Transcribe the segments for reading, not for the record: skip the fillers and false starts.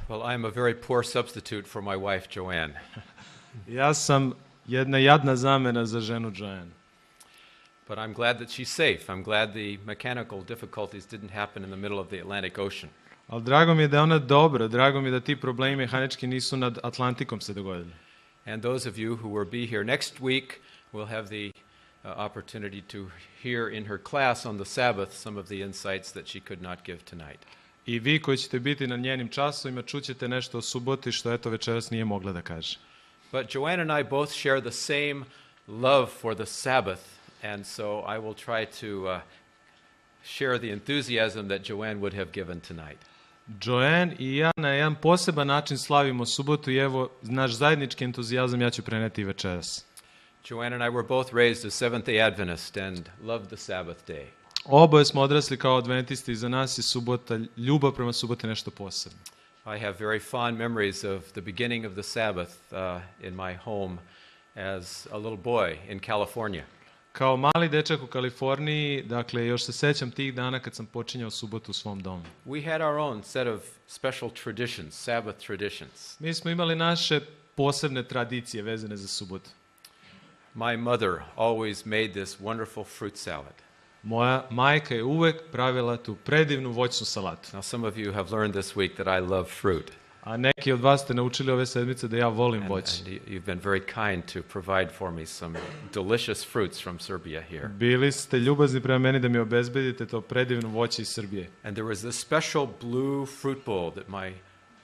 Well, I am a very poor substitute for my wife, Joanne. Ja sam jedna jadna zamena za ženu Joanne. But I'm glad that she's safe. I'm glad the mechanical difficulties didn't happen in the middle of the Atlantic Ocean. Ali drago mi je da je ona dobra, drago mi je da ti problemi mehanički nisu nad Atlantikom se dogodili. And those of you who will be here next week will have the opportunity to hear in her class on the Sabbath some of the insights that she could not give tonight. I vi koji ćete biti na njenim časovima čućete nešto o suboti što eto večeras nije mogla da kaže. But Joanne and I both share the same love for the Sabbath, and so I will try to share the enthusiasm that Joanne would have given tonight. Joanne i ja na jedan poseban način slavimo subotu i evo naš zajednički entuzijazam ja ću preneti večeras. Joanne and I were both raised as Seventh-day Adventists and loved the Sabbath day. Oboje smo odrasli kao adventisti i za nas je subota, ljubav prema suboti nešto posebno. I have very fond memories of the beginning of the Sabbath in my home as a little boy in California. Kao mali dečak u Kaliforniji, dakle, još se sećam tih dana kad sam počinjao subotu u svom domu. We had our own set of special traditions, Sabbath traditions. Mi smo imali naše posebne tradicije vezane za subotu. My mother always made this wonderful fruit salad. Moja majka je uvek pravila tu predivnu voćnu salatu. Now, some of you have learned this week that I love fruit. A neki od vas ste naučili ove sedmice da ja volim voće. And you've been very kind to provide for me some delicious fruits from Serbia here. Bili ste ljubazni prema meni da mi obezbedite to predivno voće iz Srbije. And there was this special blue fruit bowl that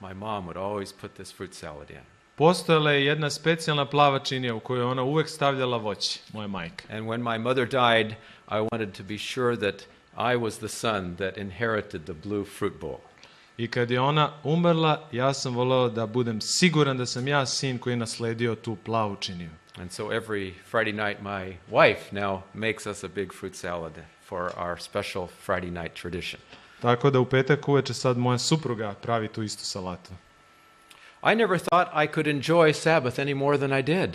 my mom would always put this fruit salad in. Postojala je jedna specijalna plava činija u kojoj ona uvek stavljala voće, moja majka. And when my mother died, I wanted to be sure that I was the son that inherited the blue fruit bowl. I kad je ona umrla, ja sam voleo da budem siguran da sam ja sin koji je nasledio tu plavu činiju. And so every Friday night, my wife now makes us a big fruit salad for our special Friday night tradition. Tako da u petak uveče sad moja supruga pravi tu istu salatu. I never thought I could enjoy Sabbath any more than I did.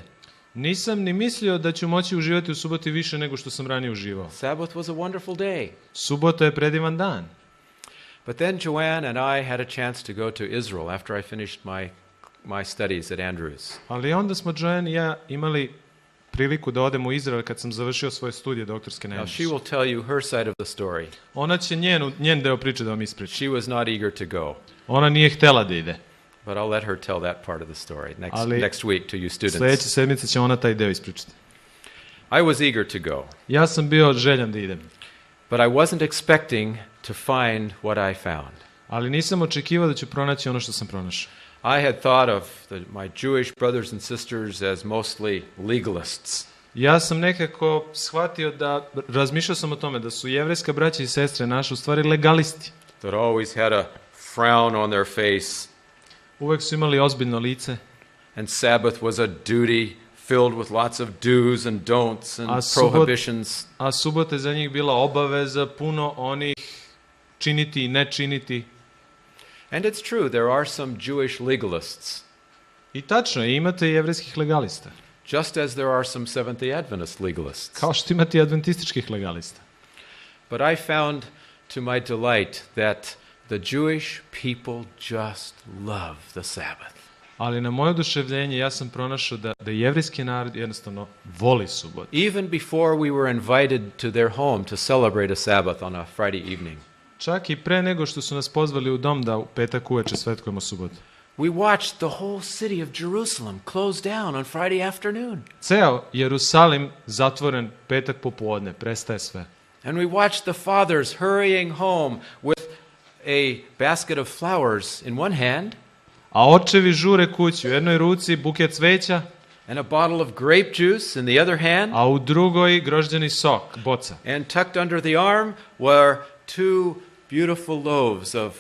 Nisam ni mislio da ću moći uživati u suboti više nego što sam ranije uživao. Sabbath was a wonderful day. Subota je predivan dan. But then Joanne and I had a chance to go to Israel after I finished my studies at Andrews. Ali onda smo Joanne i ja imali priliku da odemo u Izrael kad sam završio svoje studije doktorske na Now Engleskom. she will tell you her side of the story. Ona će njen deo priče da vam ispriča. She was not eager to go. Ona nije htela da ide. But I'll let her tell that part of the story Ali next week to you students. Sljedeće sedmice će ona taj deo ispričati. I was eager to go. Ja sam bio željan da idem. But I wasn't expecting to find what I found. Ali nisam očekivao da ću pronaći ono što sam pronašao. I had thought of my Jewish brothers and sisters as mostly legalists. Ja sam nekako shvatio da, razmišljao sam o tome da su jevrejska braća i sestre naše u stvari legalisti. That always had a frown on their face. Uvek su imali ozbiljno lice. And Sabbath was a duty filled with lots of do's and don'ts and prohibitions. A subota je za njih bila obaveza, puno onih činiti i ne činiti. And it's true, there are some Jewish legalists. I tačno je, imate jevrejskih legalista. Just as there are some Seventh-day Adventist legalists. Kao što imate i adventističkih legalista. But I found to my delight that the Jewish people just love the Sabbath. Ali na moje oduševljenje ja sam pronašao da jevrejski narod jednostavno voli subotu. Even before we were invited to their home to celebrate a Sabbath on a Friday evening. Čak i pre nego što su nas pozvali u dom da u petak uveče svetkujemo subotu. We watched the whole city of Jerusalem close down on Friday afternoon. Ceo Jerusalim zatvoren petak popodne, prestaje sve. And we watched the fathers hurrying home with a basket of flowers in one hand. A očevi žure kući, u jednoj ruci buket cveća, and a bottle of grape juice in the other hand. A u drugoj grožđeni sok, boca. And tucked under the arm were two beautiful loaves of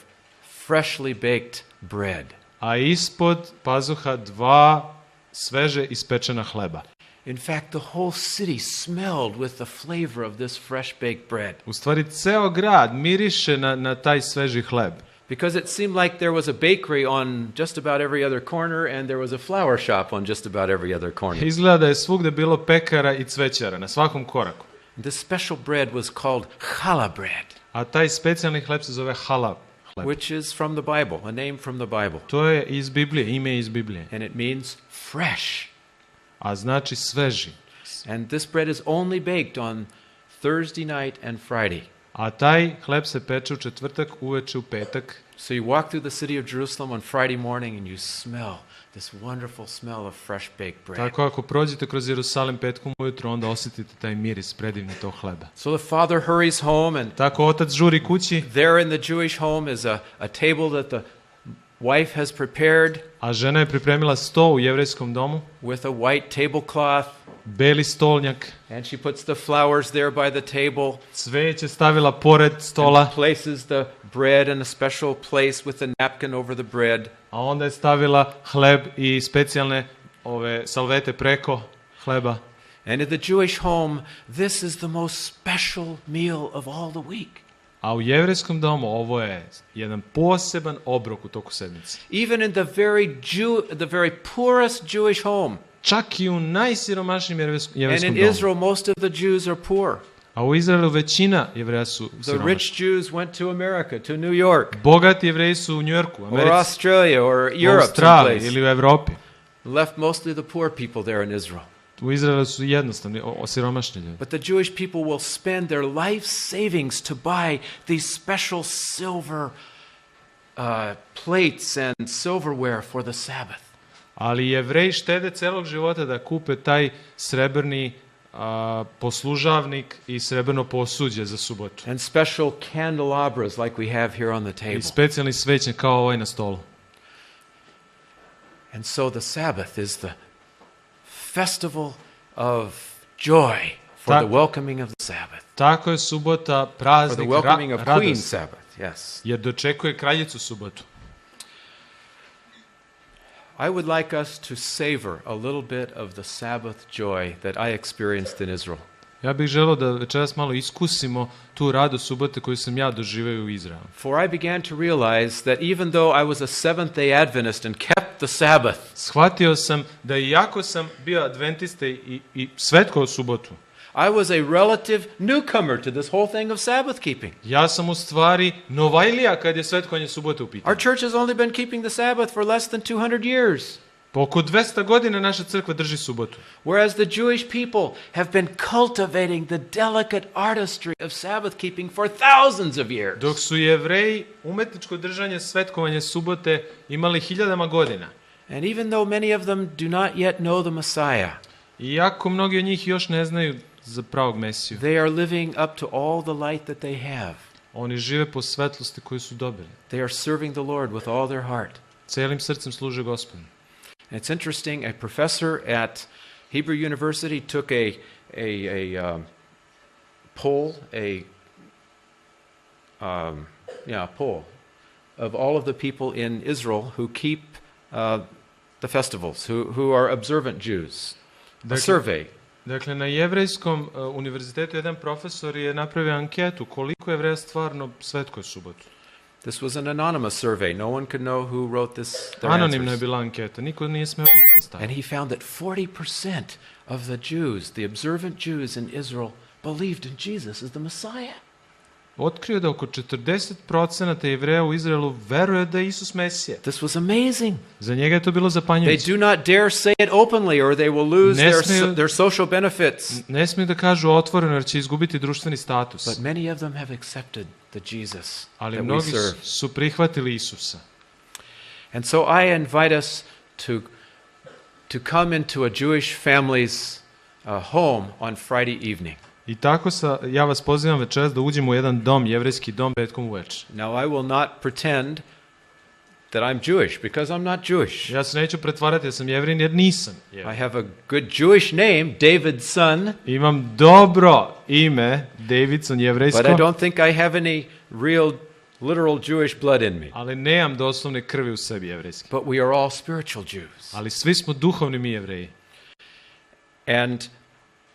freshly baked bread. A ispod pazuha dva sveže ispečena hleba. In fact, the whole city smelled with the flavor of this fresh baked bread. U stvari ceo grad miriše na taj sveži hleb. Because it seemed like there was a bakery on just about every other corner and there was a flower shop on just about every other corner. Izgleda da je svugde bilo pekara i cvećara na svakom koraku. This special bread was called challah bread. A taj specijalni hleb se zove challah hleb. which is from the Bible, a name from the Bible. To je iz Biblije, ime je iz Biblije. And it means fresh. A znači sveži. And this bread is only baked on Thursday night and Friday. A taj hleb se peče u četvrtak, uveče u petak. So you walk through the city of Jerusalem on Friday morning and you smell this wonderful smell of fresh baked bread. Tako ako prođete kroz Jerusalim petkom ujutro, onda osjetite taj miris predivni tog hleba. So the father hurries home, and Tako otac žuri kući, there in the Jewish home is a table that the wife has prepared a žena je pripremila sto u jevrejskom domu, with a white tablecloth, beli stolnjak, and she puts the flowers there by the table, cveće stavila pored stola, and places the bread in a special place with a napkin over the bread. a onda je stavila hleb i specijalne salvete preko hleba. And in the Jewish home, this is the most special meal of all the week. A u jevrejskom domu ovo je jedan poseban obrok u toku sedmice. Even in the very poorest Jewish home. Čak i u najsiromašnijem And jevrejskom in domu. Israel, most of the Jews are poor. A u Izraelu većina Jevreja su The siromašni. rich Jews went to America, to New York, Bogati Jevreji su u Njujorku, or Americi, Australia, or u Europe Australiji someplace. ili u Evropi. Left mostly the poor people there in Israel. U Izraelu su jednostavni, osiromašni ljudi. But the Jewish people will spend their life savings to buy these special silver plates and silverware for the Sabbath. Ali Jevreji štede celog života da kupe taj srebrni poslužavnik i srebrno posuđe za subotu. And special candelabras like we have here on the table. I specijalni svećnik kao ovaj na stolu. And so the Sabbath is the festival of joy for the welcoming of the Sabbath. Tako je subota For the praznik welcoming of Queen radosti, Sabbath, yes. jer dočekuje kraljicu subotu. I would like us to savor a little bit of the Sabbath joy that I experienced in Israel. Ja bih želeo da večeras malo iskusimo tu radost subote koju sam ja doživeo u Izraelu. For I began to realize that even though I was a Seventh-day Adventist and kept the Sabbath, Shvatio sam da iako sam bio adventista i svetkovao subotu, I was a relative newcomer to this whole thing of Sabbath keeping. ja sam u stvari novajlija kad je svetkovanje subote u pitanju. Our church has only been keeping the Sabbath for less than 200 years. Po oko 200 godina naša crkva drži subotu. Whereas the Jewish people have been cultivating the delicate artistry of Sabbath keeping for thousands of years. Dok su Jevreji umetničko držanje svetkovanje subote imali hiljadama godina. And even though many of them do not yet know the Messiah, Iako mnogi od njih još ne znaju za pravog Mesiju, they are living up to all the light that they have. oni žive po svetlosti koju su dobili. They are serving the Lord with all their heart. Celim srcem služe Gospodu. And it's interesting, a professor at Hebrew University took a poll, poll of all of the people in Israel who keep the festivals, who are observant Jews. A survey. Dakle, na jevrejskom univerzitetu jedan profesor je napravio anketu koliko Jevreja stvarno svetkuje subotu. This was an anonymous survey. No one could know who wrote their Anonimna je answers. bila anketa, niko nije smeo ime da stavi. And he found that 40% of the Jews, the observant Jews in Israel, believed in Jesus as the Messiah. Otkrio da oko 40% Jevreja u Izraelu veruje da je Isus Mesija. This was amazing. Za njega je to bilo They zapanjujuće. do not dare say it openly or they will lose Ne smiju- their social benefits. Ne smiju da kažu otvoreno jer će izgubiti društveni status. But many of them have accepted the Jesus Ali that we mnogi serve. su prihvatili Isusa. And so I invite us to come into a Jewish family's home on Friday evening. I tako ja vas pozivam večeras da uđemo u jedan dom, jevrejski dom, petkom uveče. Now I will not pretend that I'm Jewish because I'm not Jewish. Ja se neću pretvarati da sam Jevrin jer nisam I Jevrin. have a good Jewish name, Davidson, Imam dobro ime, Davidson, but I jevrejsko, don't think I have any real, literal Jewish blood in me. ali nemam doslovne krvi u sebi jevrejski. But we are all spiritual Jews. Ali svi smo duhovni mi Jevreji. And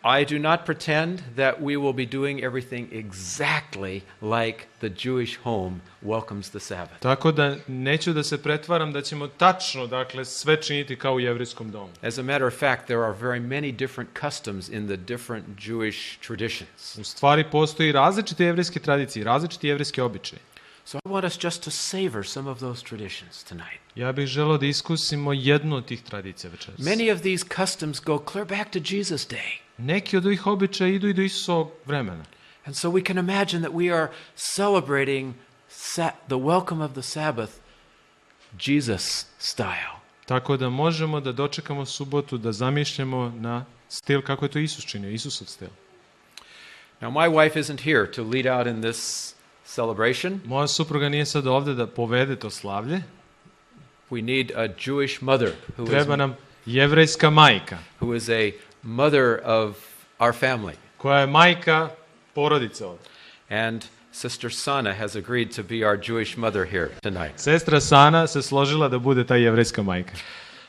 I do not pretend that we will be doing everything exactly like the Jewish home welcomes the Sabbath. Tako da neću da se pretvaram da ćemo tačno, dakle, sve činiti kao u jevrejskom domu. As a matter of fact, there are very many different customs in the different Jewish traditions. U stvari postoji različite jevrejske tradicije, različiti jevrejski običaji. So I want us just to savor some of those traditions tonight. Ja bih želeo da iskusimo jednu od tih tradicija večeras. Many of these customs go clear back to Jesus' day. Neki od ovih običaja idu i do Isusovog vremena. And so we can imagine that we are celebrating the welcome of the Sabbath Jesus style. Tako da možemo da dočekamo subotu, da zamišljamo na stil kako je to Isus činio, Isusov stil. Now my wife isn't here to lead out in this celebration. Moja supruga nije sad ovde da povede to slavlje. We need a Jewish mother Treba nam jevrejska majka, who is a mother of our family. koja je majka porodice ovde. And Sister Sana has agreed to be our Jewish mother here tonight. Sestra Sana se složila da bude ta jevrejska majka.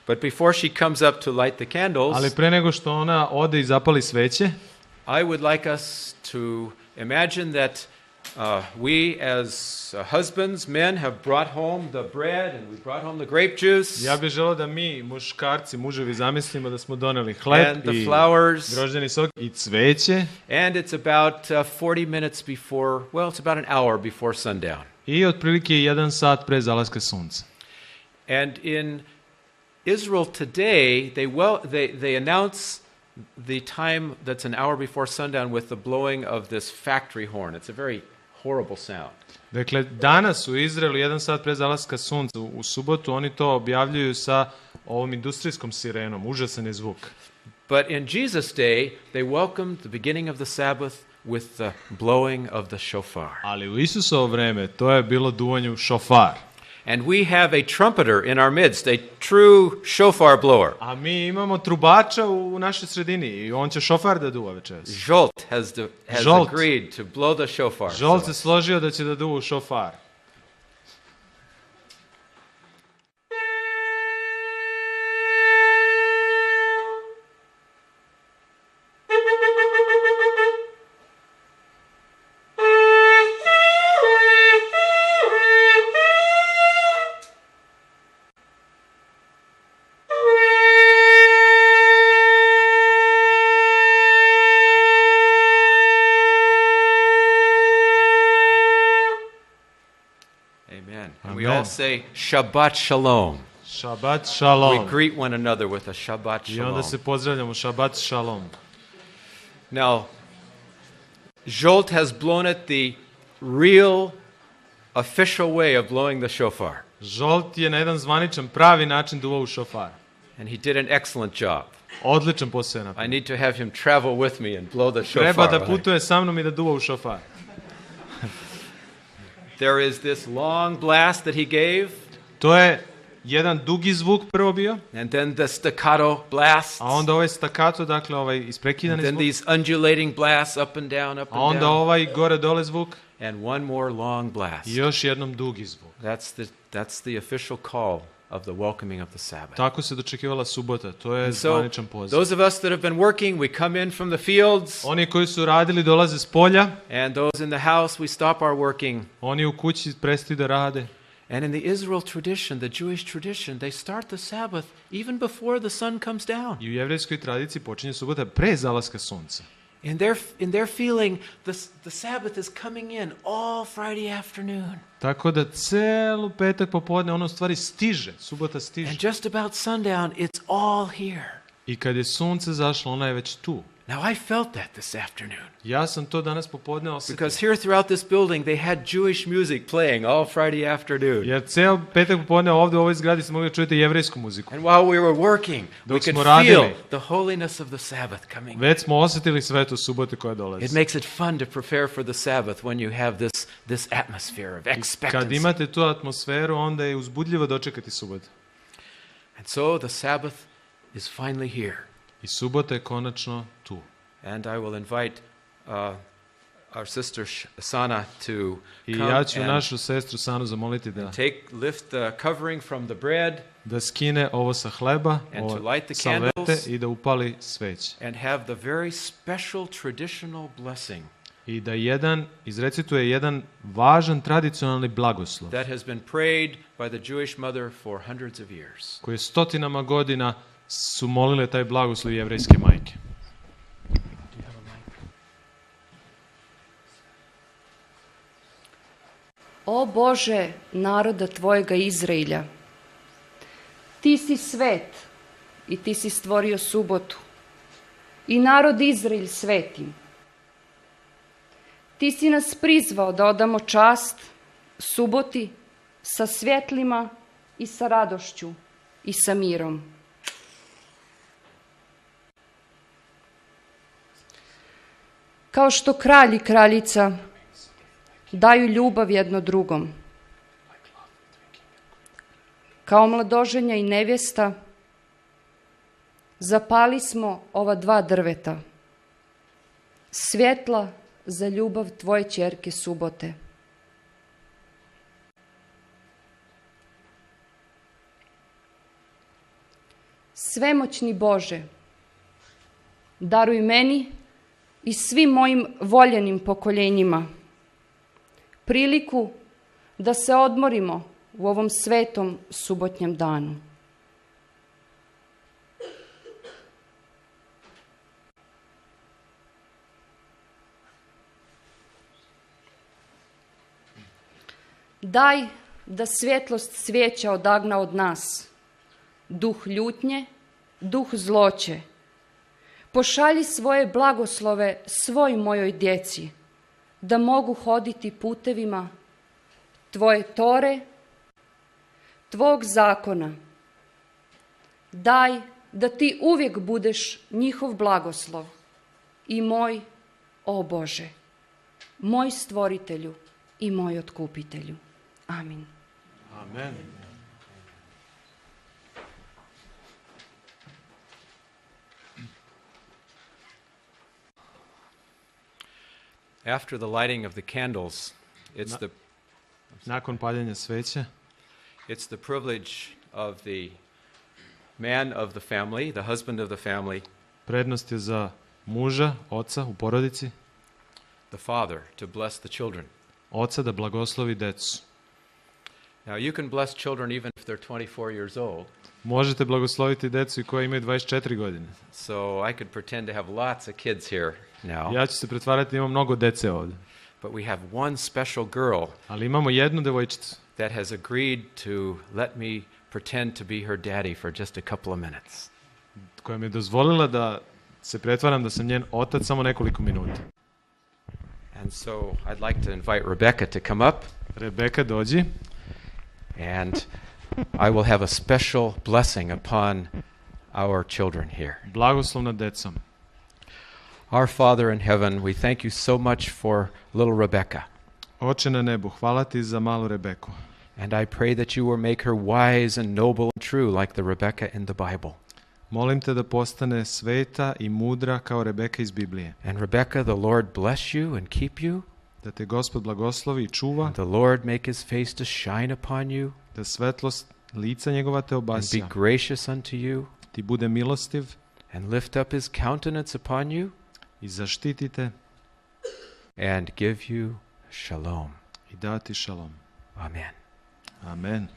But before she comes up to light the candles, Ali pre nego što ona ode i zapali sveće, I would like us to imagine that we as husbands, men, have brought home the bread and we brought home the grape juice ja bih želeo da mi, muškarci, muževi, zamislimo da smo doneli hleb and the i flowers, grožđeni sok i cveće and it's about 40 minutes before, well, it's about an hour before sundown. i otprilike 1 sat pre zalaska sunca. And in Israel today, they announce the time that's an hour before sundown with the blowing of this factory horn. It's a very horrible sound. Dakle, danas u Izraelu 1 sat pre zalaska sunca u subotu oni to objavljuju sa ovom industrijskom sirenom. Užasan je zvuk. But in Jesus' day, they welcomed the beginning of the Sabbath with the blowing of the shofar. Ali u Isusovo vreme to je bilo duvanje u šofar. And we have a trumpeter in our midst, a true shofar blower. A mi imamo trubača u našoj sredini i on će šofar da duva večeras. Zholt has Zholt. agreed to blow the shofar. Žolt se složio da će da duva u šofar. And we all say Shabbat Shalom. Šabat We šalom. greet one another with a Shabbat I onda Shalom. se pozdravljamo. Šabat šalom. Now, Zholt has blown it the real, official way of blowing the shofar. Žolt je na jedan zvaničan, pravi način duvao u šofar. And he did an excellent job. Odličan posao je I napravio. need to have him travel with me and blow the Treba shofar. da putuje sa mnom i da duva u šofar. There is this long blast that he gave, To je jedan dugi zvuk prvo bio, and then the staccato blasts, a onda ovaj stakato, dakle ovaj and isprekidani then zvuk, these undulating blasts up and down, up a and onda down, ovaj gore-dole zvuk and one more long blast. i još jednom dugi zvuk. That's the official call of the welcoming of the Sabbath. Tako se dočekivala subota, to je So, zvaničan poziv. those of us that have been working, we come in from the fields, Oni koji su radili dolaze s polja, and those in the house, we stop our working. oni u kući prestaju da rade. And in the Israel tradition, the Jewish tradition, they start the Sabbath even before the sun comes down. I u jevrejskoj tradiciji počinje subota pre zalaska sunca. In their feeling, the Sabbath is coming in all Friday afternoon. Tako da celu petak popodne ono u stvari stiže, subota stiže. And just about sundown, it's all here. I kad je sunce zašlo, ona je već tu. Now, I felt that this afternoon. Ja sam to danas popodne osjetio. Because here throughout this building, they had Jewish music playing all Friday afternoon. Jer ceo petak popodne ovdje u ovoj zgradi smo mogli čujete jevrejsku muziku. And while we were working, we Dok could smo radili. feel the holiness of the Sabbath coming. Već smo osjetili svetu subote koja It dolazi. makes it fun to prepare for the Sabbath when you have this atmosphere of Kad expectancy. imate tu atmosferu, onda je uzbudljivo dočekati subotu. And so the Sabbath is finally here. I subota je konačno tu. And I will invite our sister Sana to I come ja ću and našu sestru Sanu zamoliti da lift the covering from the bread skine ovo sa hleba, And to ovo light the sa vete candles. i da upali sveće. and have the very special traditional blessing I da izrecituje jedan važan tradicionalni blagoslov that has been prayed by the Jewish mother for hundreds of years. koji stotinama godina su molile taj blagoslov jevrejske majke. O Bože, naroda Tvojega Izraelja, Ti si svet i Ti si stvorio subotu i narod Izrael svetim. Ti si nas prizvao da odamo čast suboti sa svjetlima i sa radošću i sa mirom. Kao što kralj i kraljica daju ljubav jedno drugom, kao mladoženja i nevjesta, zapali smo ova dva drveta, svjetla za ljubav Tvoje ćerke subote. Svemoćni Bože, daruj meni i svim mojim voljenim pokoljenjima priliku da se odmorimo u ovom svetom subotnjem danu. Daj da svjetlost svijeća odagna od nas duh ljutnje, duh zloće. Pošalji svoje blagoslove svoj mojoj djeci, da mogu hoditi putevima Tvoje tore, Tvog zakona. Daj da Ti uvijek budeš njihov blagoslov i moj, o Bože, moj stvoritelju i moj otkupitelju. Amin. Amen. After the lighting of the candles, Nakon paljenja sveće, it's the privilege of the man of the family, the husband of the family, prednost je za muža, oca u porodici, the father, to bless the children. oca da blagoslovi decu. Now, you can bless children even if they're 24 years old. Možete blagosloviti decu i koji imaju 24 godine. So I could pretend to have lots of kids here now. Ja ću se pretvarati da imam mnogo dece ovdje. But we have one special girl Ali imamo jednu devojčicu that has agreed to let me pretend to be her daddy for just a couple of minutes. koja mi je dozvolila da se pretvaram da sam njen otac samo nekoliko minuta. And so I'd like to invite Rebecca to come up. Rebeka, dođi. And I will have a special blessing upon our children here. Blagoslov nad decom. Our Father in heaven, we thank you so much for little Rebecca. Oče na nebu, hvala ti za malu Rebeku. And I pray that you will make her wise and noble and true like the Rebecca in the Bible. Molim te da postane sveta i mudra kao Rebeka iz Biblije. And Rebecca, the Lord bless you and keep you. Da te Gospod blagoslovi i čuva. And the Lord make his face to shine upon you. Da svetlost lica njegova te And obasja. be gracious unto you. Ti bude milostiv. And lift up his countenance upon you. I zaštiti te. And give you shalom. I dati šalom. Amen. Amen.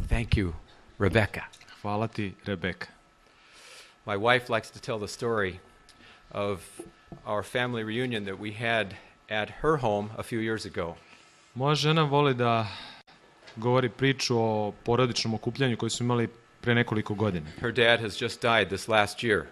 Thank you, Rebecca. Hvala ti, Rebeka. My wife likes to tell the story of our family reunion that we had at her home a few years ago. Moja žena voli da govori priču o porodičnom okupljanju koji su imali pre nekoliko godina. Her dad has just died this last year.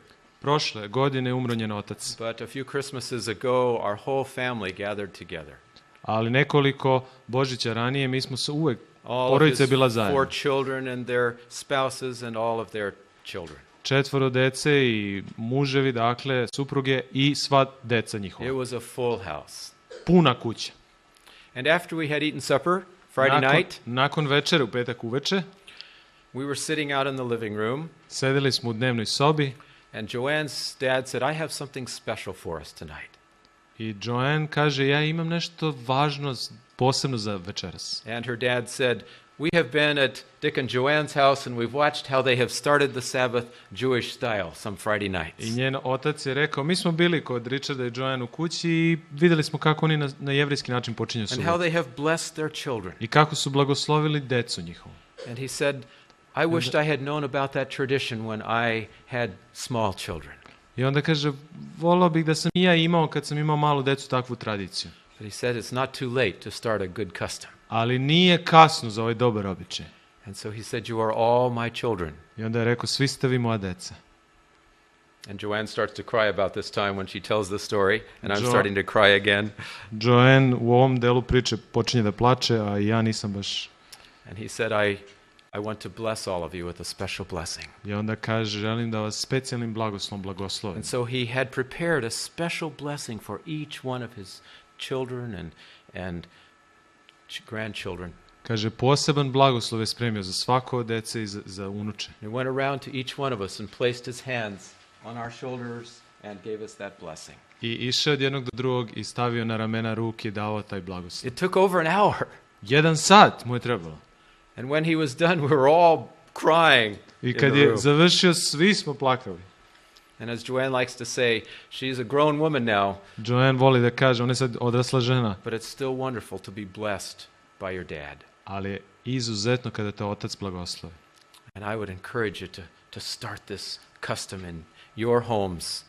Prošle godine je umro njen otac. But a few Christmases ago, our whole family gathered together. Ali nekoliko Božića ranije mi smo se uvek, All of porodica je his bila zajedno. 4 children and their spouses and all of their children. 4 dece i muževi, dakle, supruge i sva deca It njihova. was a full house. Puna kuća. And after we had eaten supper Friday night, Nakon večere, u petak uveče, we were sitting out in the living room, sedeli smo u dnevnoj sobi and Joanne's dad said, I have something special for us tonight. i Joanne kaže, ja imam nešto važno, posebno za večeras. And her dad said, we have been at Dick and Joanne's house and we've watched how they have started the Sabbath Jewish style some Friday nights. I njen otac je rekao, mi smo bili kod Richarda i Joanne u kući i vidjeli smo kako oni na jevrejski način počinju And how subotu. they have blessed their children. I kako su blagoslovili decu njihovu. And he said, I wished I had known about that tradition when I had small children. I onda kaže, volao bih da sam i ja imao kad sam imao malu decu takvu tradiciju. But he said it's not too late to start a good custom. Ali nije kasno za ovaj dobar običaj. And so he said, you are all my children. I onda je rekao, svi ste vi moja deca. And Joanne starts to cry about this time when she tells the story, and I'm starting to cry again. Joanne u ovom delu priče počinje da plače, a ja nisam baš. And he said, I want to bless all of you with a special blessing. I onda kaže, želim da vas specijalnim blagoslovom blagoslovim. And so he had prepared a special blessing for each one of his children and grandchildren. Kaže, poseban blagoslov je spremio za svako od dece i za unuče. He went around to each one of us and placed his hands on our shoulders and gave us that blessing. I išao od jednog do drugog i stavio na ramena ruke i dao taj blagoslov. It took over an hour. 1 sat mu je trebalo. And when he was done, we were all crying. I kad je završio, svi smo plakali. And as Joanne likes to say, she's a grown woman now. Joanne voli da kaže, ona je sad odrasla žena. But it's still wonderful to be blessed by your dad. Ali je izuzetno kada te otac blagoslovi. And I would encourage you to start this custom in your homes.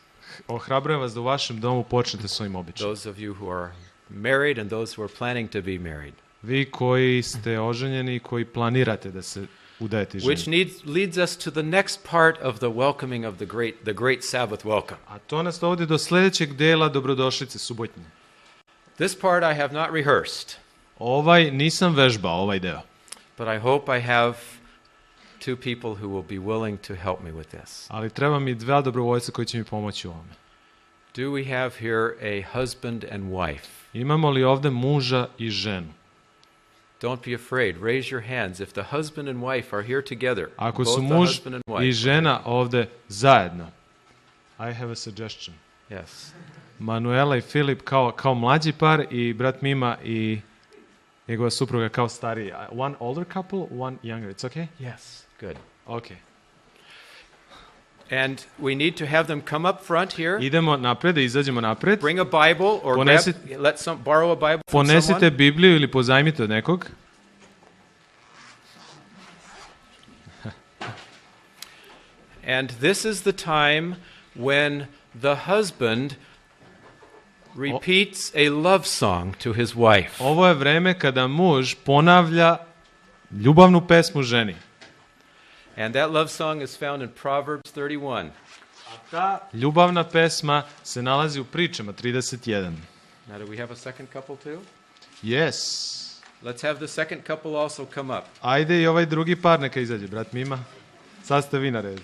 Ohrabrujem vas da u vašem domu počnete s ovim običajem. Those of you who are married and those who are planning to be married. Vi koji ste oženjeni i koji planirate da se udajete ženi. Which leads us to the next part of the welcoming of the great Sabbath welcome. A to nas dovodi do sljedećeg dela dobrodošlice subotnje. This part I have not rehearsed. Ovaj nisam vežbao, ovaj deo. But I hope I have two people who will be willing to help me with this. Ali treba mi 2 dobrovoljca koji će mi pomoći u ovome. Do we have here a husband and wife? Imamo li ovde muža i ženu? Don't be afraid. Raise your hands if the husband and wife are here together. Ako su Both the muž husband and i wife. žena ovde zajedno. I have a suggestion. Yes. Manuela i Filip kao mlađi par i brat Mima i njegova supruga kao stariji. One older couple, one younger. It's okay? Yes. Good. Okay. And we need to have them come up front here. Idemo napred, da izađemo napred. Bring a Bible or borrow a Bible from Ponesite someone. Bibliju ili pozajmite od nekog. And this is the time when the husband repeats a love song to his wife. Ovo je vreme kada muž ponavlja ljubavnu pesmu ženi. And that love song is found in Proverbs 31. Ta ljubavna pesma se nalazi u pričama 31. Now, do we have a second couple too? Yes. Let's have the second couple also come up. Ajde i ovaj drugi par neka izađe, brat Mima. Sad ste vi na redu.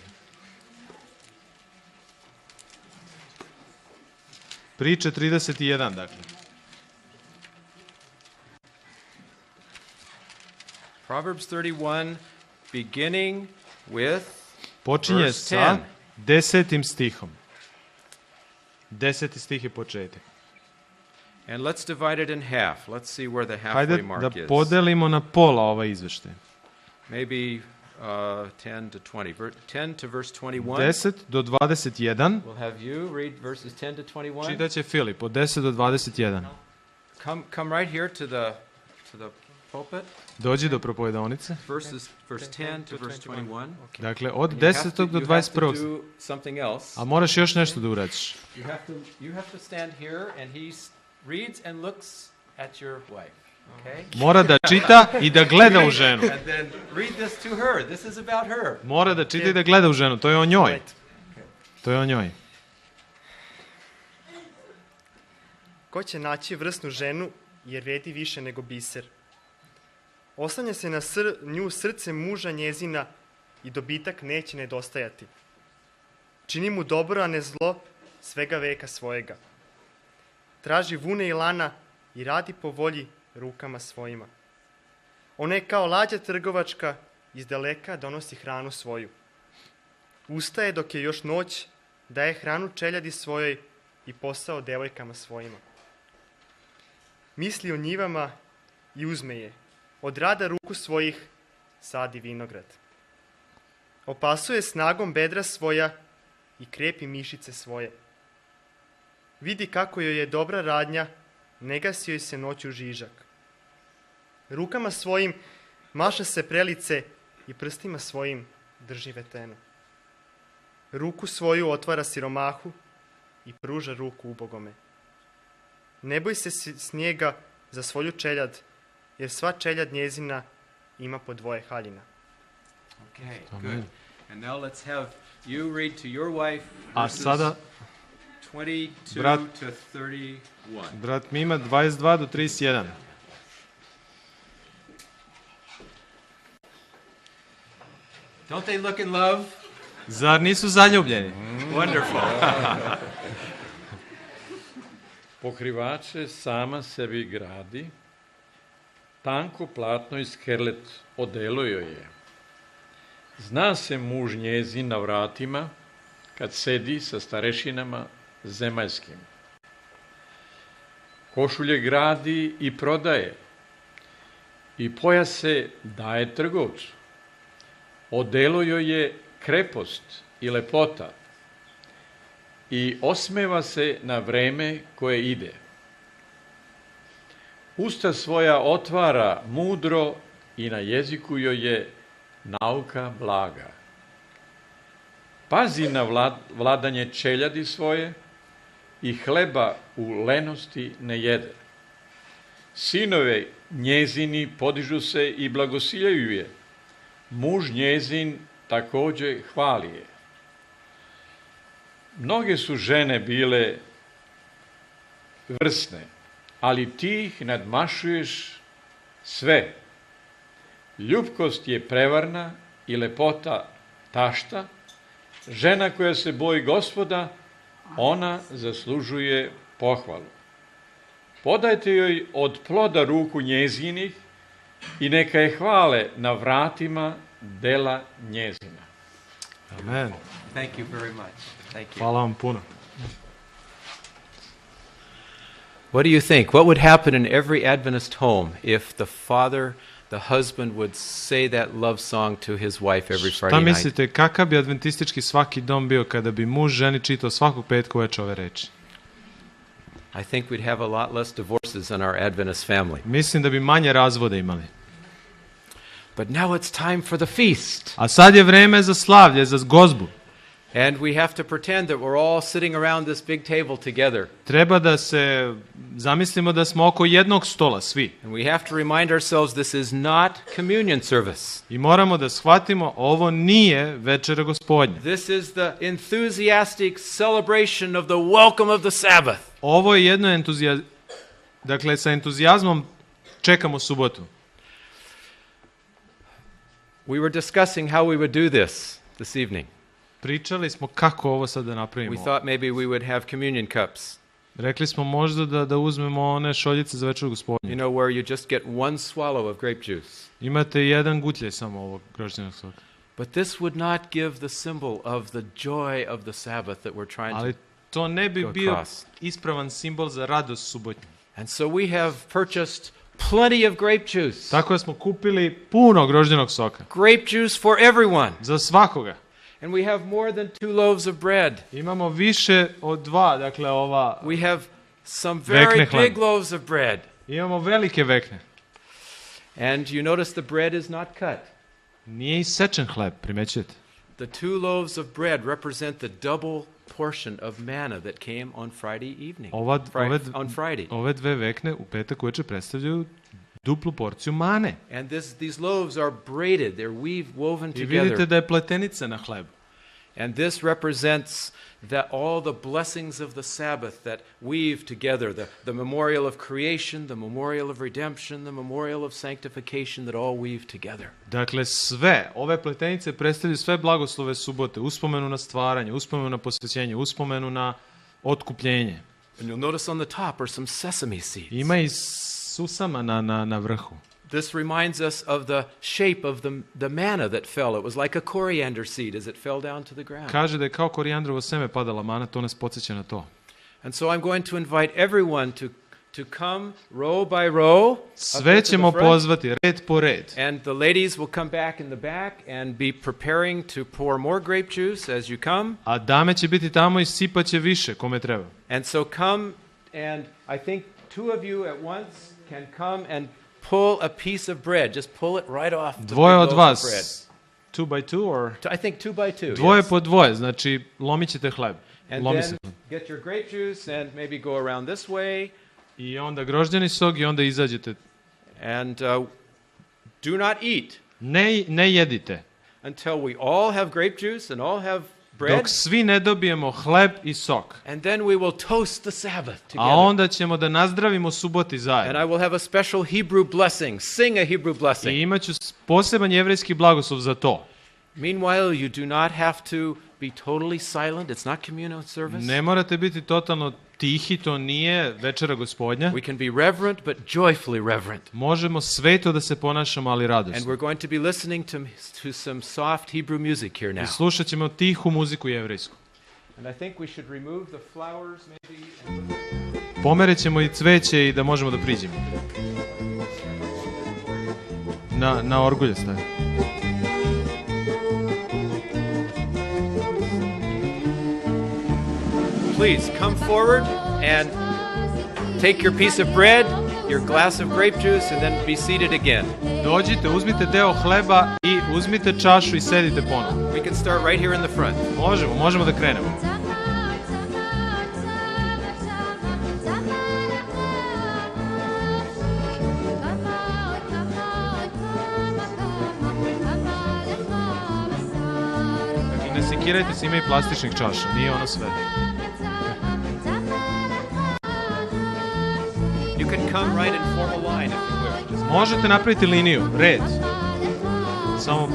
Priče 31, dakle. Proverbs 31, beginning with Počinje verse sa 10. 10. stihom. 10. stih je početak. And let's divide it in half. Let's see where the Hajde halfway mark da is. podelimo na pola ovaj izveštaj. Maybe 10 to 20. 10 to verse 21. 10 do 21. We'll have you read verses 10 to 21. Čitaće Filip od 10 do 21. Come right here to the pulpit. Dođi do propovedonice. Verse 10 to verse 21. Dakle, od You have 10. to- do you have to 21. do something else. A moraš još nešto da uradiš. You have to stand here and he reads and looks at your wife. Okay? Mora da čita i da gleda u ženu. And then read this to her. This is about her. Mora da čita i da gleda u ženu. To je o njoj. To je o njoj. Ko će naći vrsnu ženu, jer vredi više nego biser. Oslanja se na nju srce muža njezina i dobitak neće nedostajati. Čini mu dobro, a ne zlo, svega veka svojega. Traži vune i lana i radi po volji rukama svojima. Ona je kao lađa trgovačka, iz daleka donosi hranu svoju. Ustaje dok je još noć, daje hranu čeljadi svojoj i posao devojkama svojima. Misli o njivama i uzme je. Od rada ruku svojih sadi vinograd. Opasuje snagom bedra svoja i krepi mišice svoje. Vidi kako joj je dobra radnja, ne gasi joj se noću žižak. Rukama svojim maša se prelice i prstima svojim drži veteno. ruku svoju otvara siromahu i pruža ruku ubogome. Ne boj se snijega za svoju čeljad, jer sva čeljad njezina ima po 2 haljina. Okay, good. And now let's have you read to your wife A verses sada 22 brat- to 31. brat Mima 22 do 31. Don't they look in love? Zar nisu zaljubljeni? Wonderful. Pokrivače sama sebi gradi, tanko platno i skerlet odelo joj je. Zna se muž njezin na vratima, kad sedi sa starešinama zemaljskim. Košulje gradi i prodaje, i pojase daje trgovcu. Odelo joj je krepost i lepota, i osmeva se na vreme koje ide. Usta svoja otvara mudro i na jeziku joj je nauka blaga. Pazi na vladanje čeljadi svoje i hleba u lenosti ne jede. Sinove njezini podižu se i blagosiljaju je. Muž njezin takođe hvali je. Mnoge su žene bile vrsne, ali ti ih nadmašuješ sve. Ljubkost je prevarna i lepota tašta. Žena koja se boji Gospoda, ona zaslužuje pohvalu. Podajte joj od ploda ruku njezinih i neka je hvale na vratima dela njezina. Amen. Thank you very much. Thank you. Hvala vam puno. What do you think? What would happen in every Adventist home if the father, the husband, would say that love song to his wife every Šta Friday night? mislite, kakav bi adventistički svaki dom bio kada bi muž ženi čitao svakog petka uveče ove reči? I think we'd have a lot less divorces in our Adventist family. Mislim da bi manje razvoda imali. But now it's time for the feast. A sad je vreme za slavlje, za gozbu. And we have to pretend that we're all sitting around this big table together. Treba da se zamislimo da smo oko jednog stola svi. And we have to remind ourselves this is not communion service. I moramo da shvatimo, ovo nije večera Gospodnja. This is the enthusiastic celebration of the welcome of the Sabbath. Ovo je jedno dakle, sa entuzijazmom čekamo subotu. We were discussing how we would do this evening. Pričali smo kako ovo sad da napravimo. We thought maybe we would have communion cups. Rekli smo možda da uzmemo one šoljice za večeru You Gospodnju. know, where you just get one swallow of grape juice. Imate jedan gutljaj samo ovog grožđenog soka. But this would not give the symbol of the joy of the Sabbath that we're trying Ali to... to ne bi go bio across. ispravan simbol za radost subotnju. And so we have purchased plenty of grape juice. Tako da smo kupili puno grožđenog soka. Grape juice for everyone. Za svakoga. And we have more than 2 loaves of bread. Imamo više od 2, dakle ova... We have some Vekne very hleba. big loaves of bread. Imamo velike vekne. And you notice the bread is not cut. Nije isečen hleb, primećujete. The 2 loaves of bread represent the double portion of manna that came on Friday evening. On Friday. Ove 2 vekne u petak uveče predstavljaju duplu porciju mane. And these loaves are braided, they're woven I vidite together. da je pletenica na hlebu. And this represents all the blessings of the Sabbath that weave together, the memorial of creation, the memorial of redemption, the memorial of sanctification that all weave together. Dakle, sve, ove pletenice predstavljaju sve blagoslove subote, uspomenu na stvaranje, uspomenu na posvećenje, uspomenu na otkupljenje. And you'll notice on the top are some sesame seeds. Ima i susama na vrhu. This reminds us of the shape of the manna that fell. It was like a coriander seed as it fell down to the ground. Kaže da je kao korijandrovo seme padala mana, to nas podsjeća na to. And so I'm going to invite everyone to come row by row. Sve ćemo pozvati, red po red. And the ladies will come back in the back and be preparing to pour more grape juice as you come. A dame će biti tamo i sipaće više, kome treba. And so come, and I think 2 of you at once can come and pull a piece of bread. Just pull it right off the big Dvoje od loaf of bread. vas 2 by 2 or? I think 2 by 2. Dvoje yes. po dvoje, znači lomit ćete hleb. And Lomi then se hleb. get your grape juice and maybe go around this way. I onda grožđeni sok i onda izađete. And do not eat Ne jedite. until we all have grape juice and all have bread. Dok svi ne dobijemo hleb i sok. And then we will toast the Sabbath A together. onda ćemo da nazdravimo suboti And zajedno. I will have a special Hebrew blessing. Sing a Hebrew I blessing. imat ću poseban jevrejski blagoslov za to. Meanwhile, you do not have to be totally silent. It's not communion service. Ne morate biti totalno tihi, to nije večera gospodnja. We can be reverent, but joyfully reverent. Možemo sveto da se ponašamo, ali And radosno. we're going to be listening to some soft Hebrew music here I now. slušat ćemo tihu muziku jevrejsku. And I think we should remove the flowers maybe. Pomeret ćemo i cveće i da možemo da priđemo. Na orgulje stavi. Please come forward and take your piece of bread, your glass of grape juice, and then be seated again. Dođite, uzmite deo hleba i uzmite čašu i sedite ponovo. We can start right here in the front. Možemo da krenemo. I ne sekirajte se, ima i plastičnih čaša, nije ono sve. You can come right and form a line if you wish. Just Možete napraviti liniju, red. Samo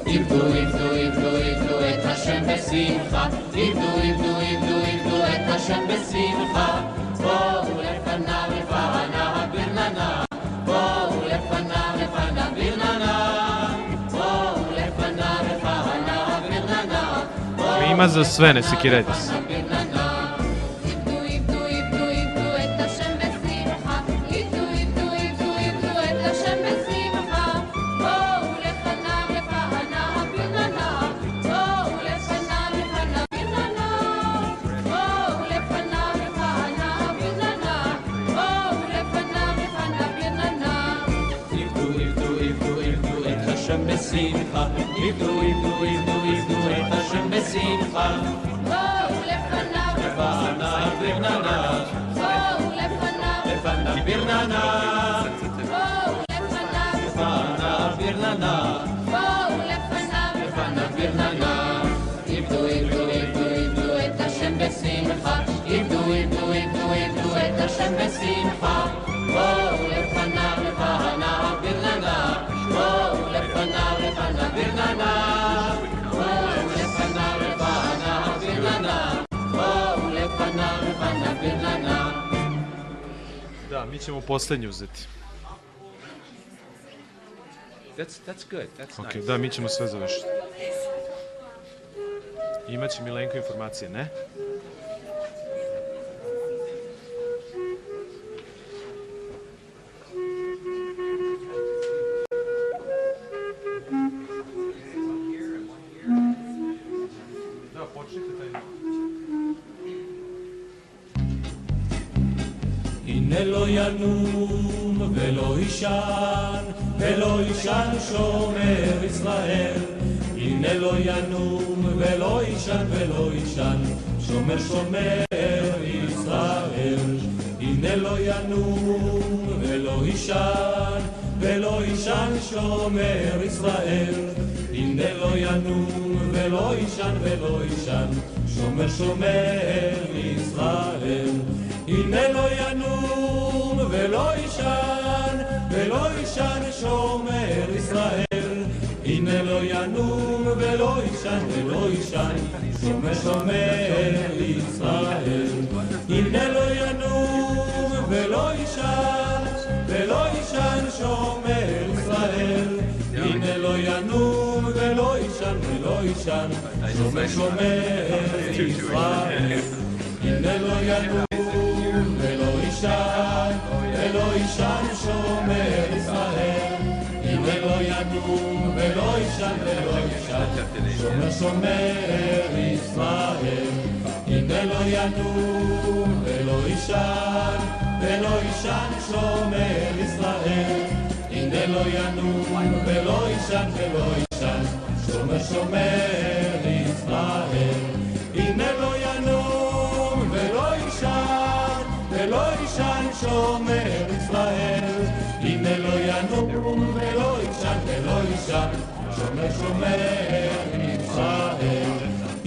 עבדו את השם בשמחה, עבדו את השם בשמחה, בואו לפניו ברננה, בואו לפניו ברננה, בואו לפניו ברננה, ima za sve, ne sekirajte se. בשמחה, עבדו את השם בשמחה, בואו לפניו ברננה, בואו לפניו ברננה, בואו לפניו ברננה, בואו לפניו ברננה, עבדו את השם בשמחה, עבדו את השם בשמחה, בואו לפניו ברננה, בואו לפניו ברננה, בואו לפניו ברננה, בואו לפניו ברננה. Da, mi ćemo poslednju uzeti. That's good. That's Ok, nice. da, mi ćemo sve završiti. Imaće Milenko informacije, ne? הנה לא ינום ולא יישן, ולא יישן שומר ישראל. הנה לא ינום ולא יישן, ולא יישן שומר ישראל. הנה לא ינום ולא יישן, ולא יישן שומר ישראל. הנה לא ינום ולא יישן, ולא יישן שומר ישראל. הנה לא ינום ולא יישן, ולא יישן שומר ישראל. הנה לא ינום ולא יישן, ולא יישן שומר ישראל. הנה לא ינום ולא יישן, ולא יישן שומר ישראל. הנה לא ינום ולא יישן, ולא יישן שומר ישראל. הנה לא ינום ולא יישן, ולא יישן שומר ישראל. הנה לא ינום ולא יישן, ולא יישן שומר ישראל. הנה לא ינום ולא יישן, ולא יישן שומר ישראל. הנה לא ינום ולא יישן, ולא יישן שומר ישראל. הנה לא ינום ולא יישן, ולא יישן שומר ישראל. הנה לא ינום ולא יישן, ולא יישן שומר ישראל. הנה לא ינום ולא יישן, ולא יישן שומר ישראל.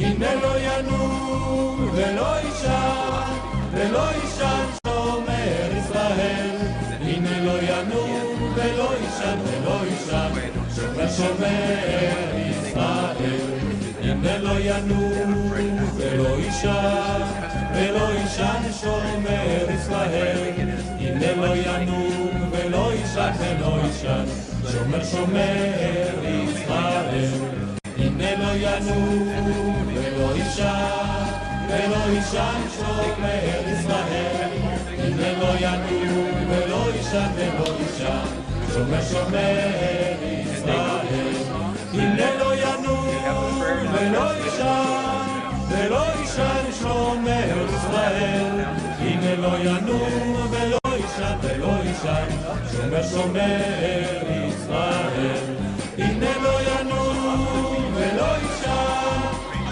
הנה לא ינום ולא יישן, ולא יישן שומר ישראל. הנה לא ינום ולא יישן, ולא יישן שומר ישראל. הנה לא ינום ולא יישן, ולא יישן שומר ישראל. הנה לא ינום ולא יישן, ולא יישן שומר ישראל. הנה לא ינום ולא יישן, ולא יישן שומר ישראל. הנה לא ינום ולא יישן, ולא יישן שומר ישראל. הנה לא ינום ולא יישן, ולא יישן שומר ישראל. הנה לא ינום ולא יישן,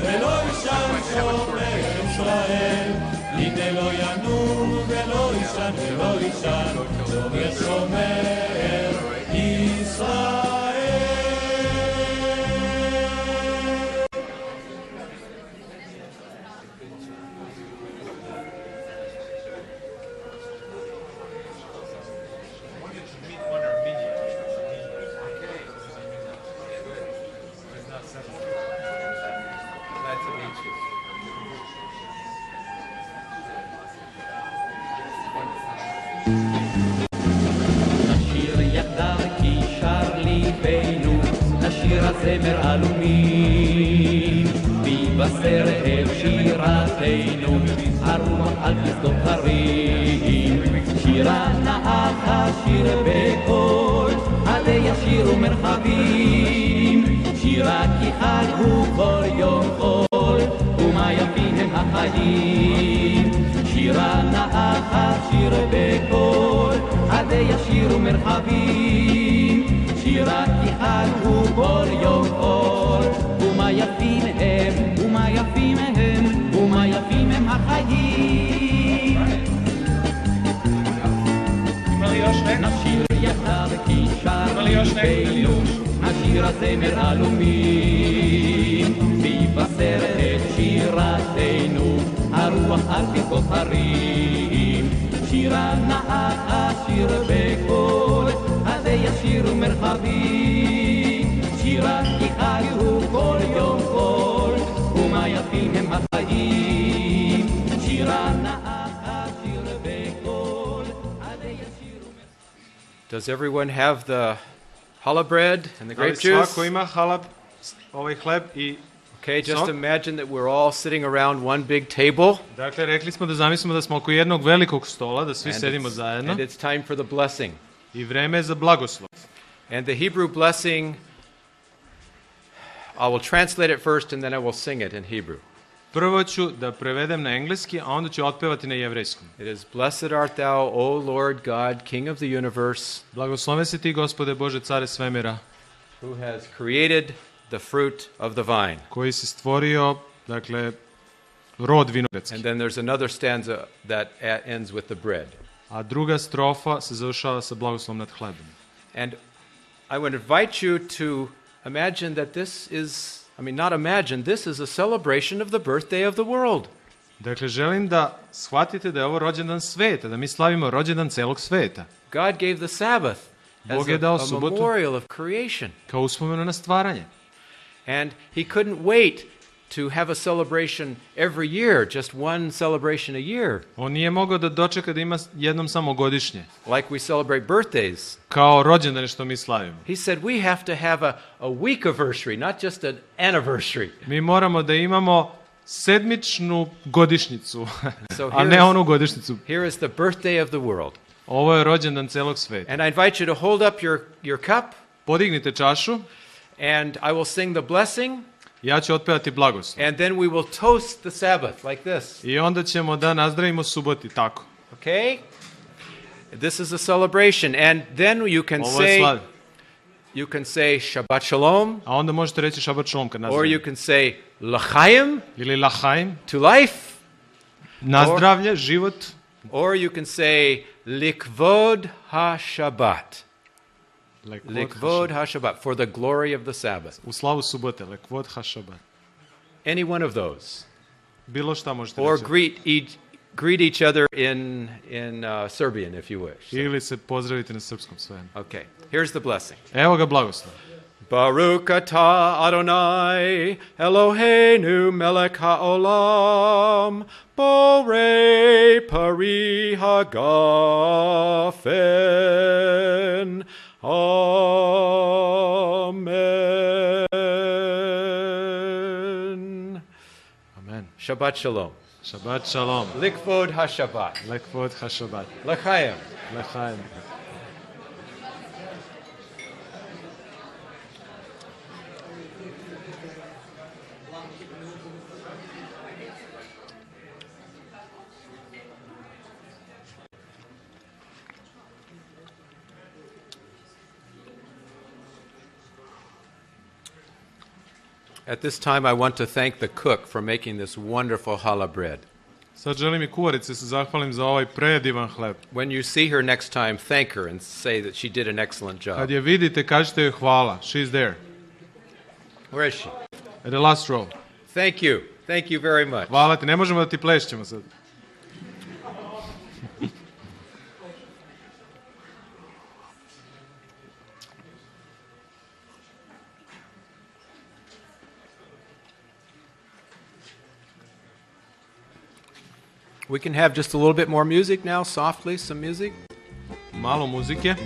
ולא יישן שומר ישראל. הנה לא ינום ולא יישן, ולא יישן שומר ישראל. זמר עלומים, ויבשר אל שירתנו, הרוח על שדות הרים. שירה נאה שיר בקול, עדי ישירו מרחבים. שירה כי חג הוא כל יום חול, ומה יפים הם החיים. שירה נאה שיר בקול, עדי ישירו מרחבים. שירה כי חג הוא כל יום חול, ומה יפים הם, ומה יפים הם, ומה יפים הם החיים. נשיר יחדיו כי שר ליבנו, נשיר הזמר עלומים. ויבשר את שירתנו, הרוח על פסגות הרים. שירה נאה שיר בקול, עדי ישירו מרחבים. שירה כי חג הוא כל יום חול, ומה יפים הם החיים. שירה נאה שיר בקול, עדי ישירו מרחבים. Does everyone have the challah bread and the Da li grape juice? svako ima halab, ovaj hleb i Okay, just sok? imagine that we're all sitting around one big table. Dakle, rekli smo da zamislimo da smo oko jednog velikog stola, da svi And sedimo it's, zajedno. and it's time for the blessing. I vreme je za blagoslov. And the Hebrew blessing, I will translate it first and then I will sing it in Hebrew. Prvo ću da prevedem na engleski, a onda ću otpevati na jevrejskom. It is, blessed art thou, O Lord God, King of the universe, Blagosloven si ti, Gospode Bože, care svemira, who has created the fruit of the vine. koji si stvorio, dakle, rod vinogradski. And then there's another stanza that ends with the bread. A druga strofa se završava sa blagoslovom nad hlebom. And I would invite you to imagine that this is, not imagine, this is a celebration of the birthday of the world. Dakle, želim da shvatite da je ovo rođendan sveta, da mi slavimo rođendan celog sveta. God gave the Sabbath as Bog je dao a subotu memorial of creation. kao uspomenu na stvaranje. And he couldn't wait to have a celebration every year, just one celebration a year, On nije mogao da dočeka da ima jednom samo godišnje, like we celebrate birthdays. kao rođendane što mi slavimo. He said we have to have a week-anniversary, not just an anniversary. Mi moramo da imamo sedmičnu godišnjicu, So a ne onu godišnjicu. here is the birthday of the world. Ovo je rođendan celog sveta. And I invite you to hold up your cup, Podignite čašu, and I will sing the blessing, ja ću otpevati blagoslov. and then we will toast the Sabbath like this. I onda ćemo da nazdravimo suboti, tako. Okay? This is a celebration, and then you can Ovo je slav. say Shabbat Shalom, A onda možete reći šabat šalom kad or nazdravimo. you can say L'chaim, Ili lahaim, to life, nazdravlje, život. or you can say Likvod HaShabbat. Likvod HaShabbat, for the glory of the Sabbath. U slavu subote, lekvod hašabat. Any one of those. Bilo šta možete Or reći. greet each other in Serbian, if you wish. Ili se pozdravite na srpskom svemu. Okay, here's the blessing. Evo ga blagoslov. Baruch atah Adonai Eloheinu melech haolam borei pari hagafen. Amen. Amen. Shabbat shalom. Shabbat shalom. Likvod HaShabbat. Lekvod hašabat. L'chaim. Lechaim. At this time, I want to thank the cook for making this wonderful challah bread. Sad želim i kuvarice se zahvalim za ovaj predivan hleb. When you see her next time, thank her and say that she did an excellent job. Kad je vidite, kažite joj hvala. She's there. Where is she? At the last row. Thank you. Thank you very much. Hvala ti, ne možemo da ti plešćemo sad. We can have just a little bit more music now, softly, some music. Malo muzike.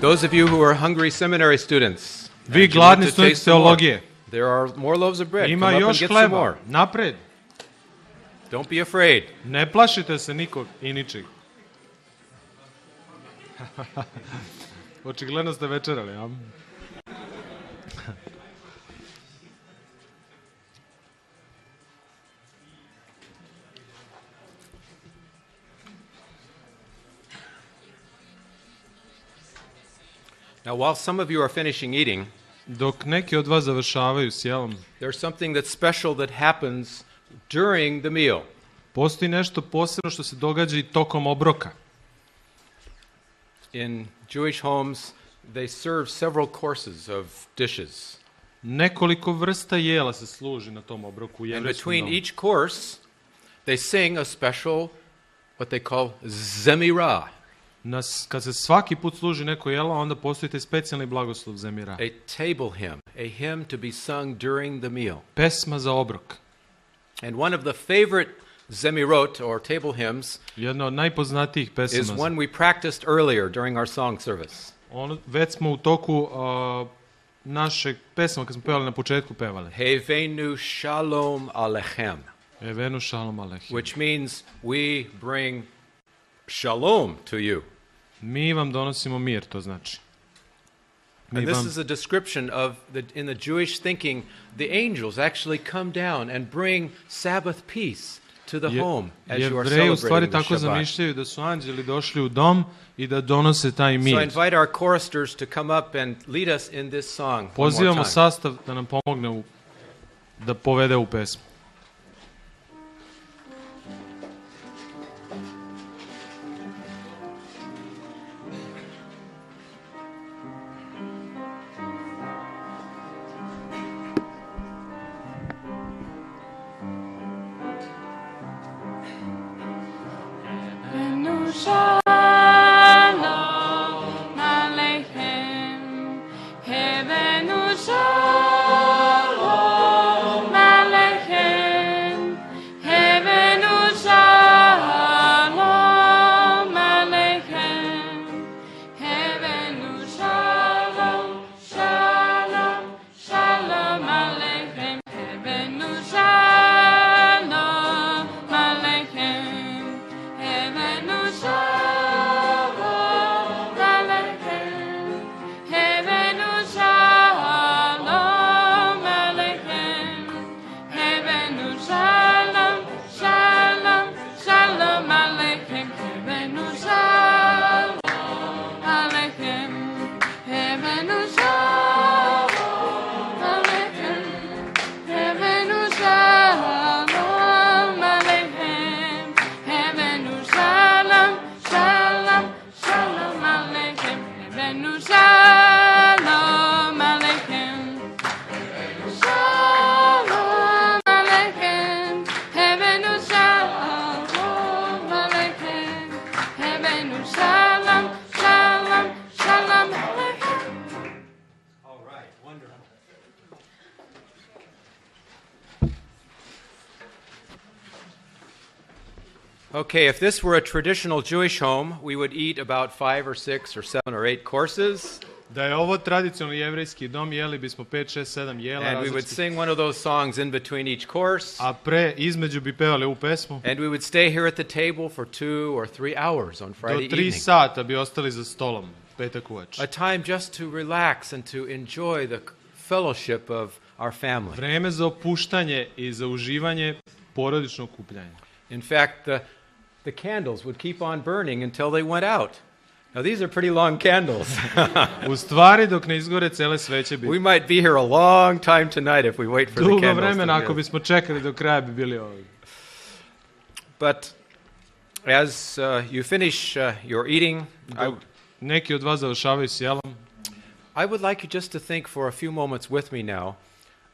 Those of you who are hungry seminary students, Vi and you gladni want to studenti taste some more, teologije, there are more loaves of bread. ima Come up and još get some hleba. more. Napred. Don't be afraid. Ne plašite se nikog i ničeg. Očigledno ste večerali, a? Now, while some of you are finishing eating, Dok neki od vas završavaju s jelom, there's something that's special that happens during the meal. postoji nešto posebno što se događa i tokom obroka. In Jewish homes, they serve several courses of dishes. Nekoliko vrsta jela se služi na tom obroku u And jevrejskom between domu. each course, they sing a special, what they call zemirah, Kad se svaki put služi neko jelo, onda postoji taj specijalni blagoslov zemira. a table hymn, a hymn to be sung during the meal. Pesma za obrok. And one of the favorite zemirot, or table hymns, Jedna od najpoznatijih is pesama. one we practiced earlier during our song service. Već smo u toku našeg pesma, kad smo pevali na početku pevali. Hevenu shalom alechem, Evenu šalom alehim. which means we bring shalom to you. Mi vam donosimo mir, to znači. Mi And this vam, is a description of, in the Jewish thinking, the angels actually come down and bring Sabbath peace to the home as you are Jevreji u stvari celebrating the tako Shabbat. zamišljaju da su anđeli došli u dom i da donose taj So I mir. invite our choristers to come up and lead us in this song one more Pozivamo time. sastav da nam pomogne da povede u pesmu. Okay, if this were a traditional Jewish home, we would eat about 5 or 6 or 7 or 8 courses, Da je ovo tradicionalni jevrejski dom, jeli bismo 5, 6, 7 jela and we would različitih, sing one of those songs in between each course, a između bi pevali ovu pesmu. and we would stay here at the table for 2 or 3 hours on Do Friday 3 evening. sata bi ostali za stolom, petak uveče. A time just to relax and to enjoy the fellowship of our family. Vreme za opuštanje i za uživanje porodičnog okupljanja. In fact, the candles would keep on burning until they went out. Now, these are pretty long candles. U stvari, dok ne izgore cele sveće, bi We might be here a long time tonight if we wait for the dugo candles vremena, to ako dim. bismo čekali do kraja, bi bili ovdje. But as you finish your eating, Neki od vas završavaju s jelom. I would like you just to think for a few moments with me now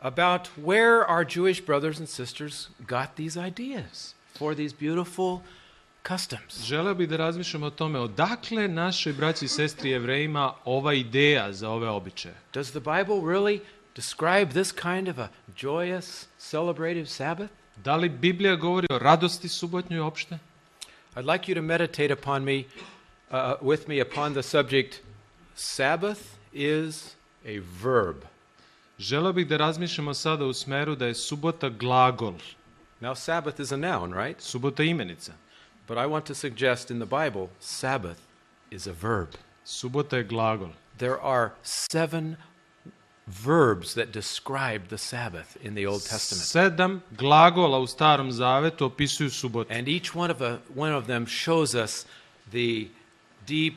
about where our Jewish brothers and sisters got these ideas for these beautiful customs. Želeo bih da razmišljamo o tome odakle našoj braći i sestri Jevrejima ova ideja za ove običaje. Does the Bible really describe this kind of a joyous, celebrative Sabbath? Da li Biblija govori o radosti subotnjoj opšte? I'd like you to meditate upon me, with me upon the subject, Sabbath is a verb. Želeo bih da razmišljamo sada u smeru da je subota glagol. Now, Sabbath is a noun, right? Subota je imenica. But I want to suggest in the Bible, Sabbath is a verb. Subota je glagol. There are 7 verbs that describe the Sabbath in the Old Testament. 7 glagola u Starom Zavetu opisuju subotu. And each one of them shows us the deep,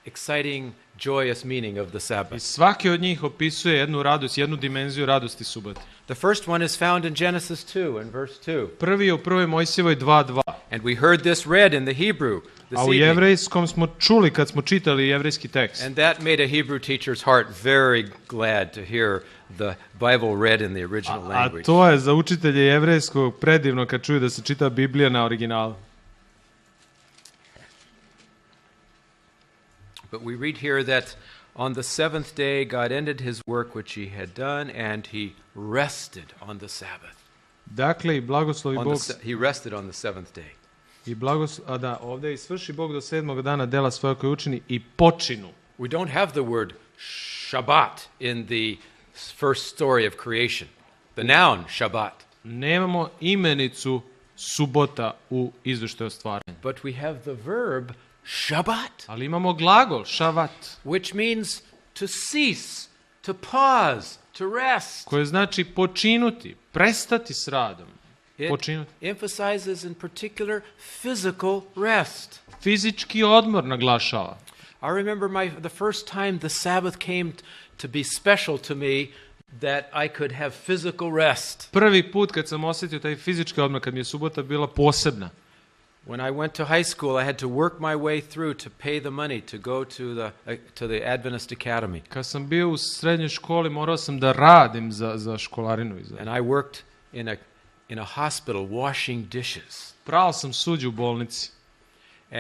exciting, joyous meaning of the I Sabbath. svaki od njih opisuje jednu radost, jednu dimenziju radosti subote. The first one is found in Genesis 2 in verse 2. Prvi je u 1. Mojsijevoj 2:2. And we heard this read in the Hebrew this A u evening. jevrejskom smo čuli kad smo čitali jevrejski tekst. And that made a Hebrew teacher's heart very glad to hear the Bible read in the original A language. to je za učitelje jevrejskog predivno kad čuju da se čita Biblija na originalu. But we read here that on the 7th day God ended his work which he had done, and he rested on the Sabbath. Dakle, i blagoslovi Bog He rested on the 7th day. ovdje i svrši Bog do 7. dana dela svoje koje učini i počinu. We don't have the word Shabbat in the first story of creation. The noun Shabbat. Nemamo imenicu subota u izveštaju o stvaranju. But we have the verb Shabbat, Ali imamo glagol, šavat, which means to cease, to pause, to rest. koje znači počinuti, prestati s radom. It Počinuti. emphasizes in particular physical rest. Fizički odmor naglašava. I remember the first time the Sabbath came to be special to me, that I could have physical rest. Prvi put kad sam osjetio taj fizički odmor, kad mi je subota bila posebna. When I went to high school, I had to work my way through to pay the money to go to the Adventist Academy. Kad sam bio u srednjoj školi, morao sam da radim za školarinu. And I worked in a hospital washing dishes. Prao sam suđe u bolnici.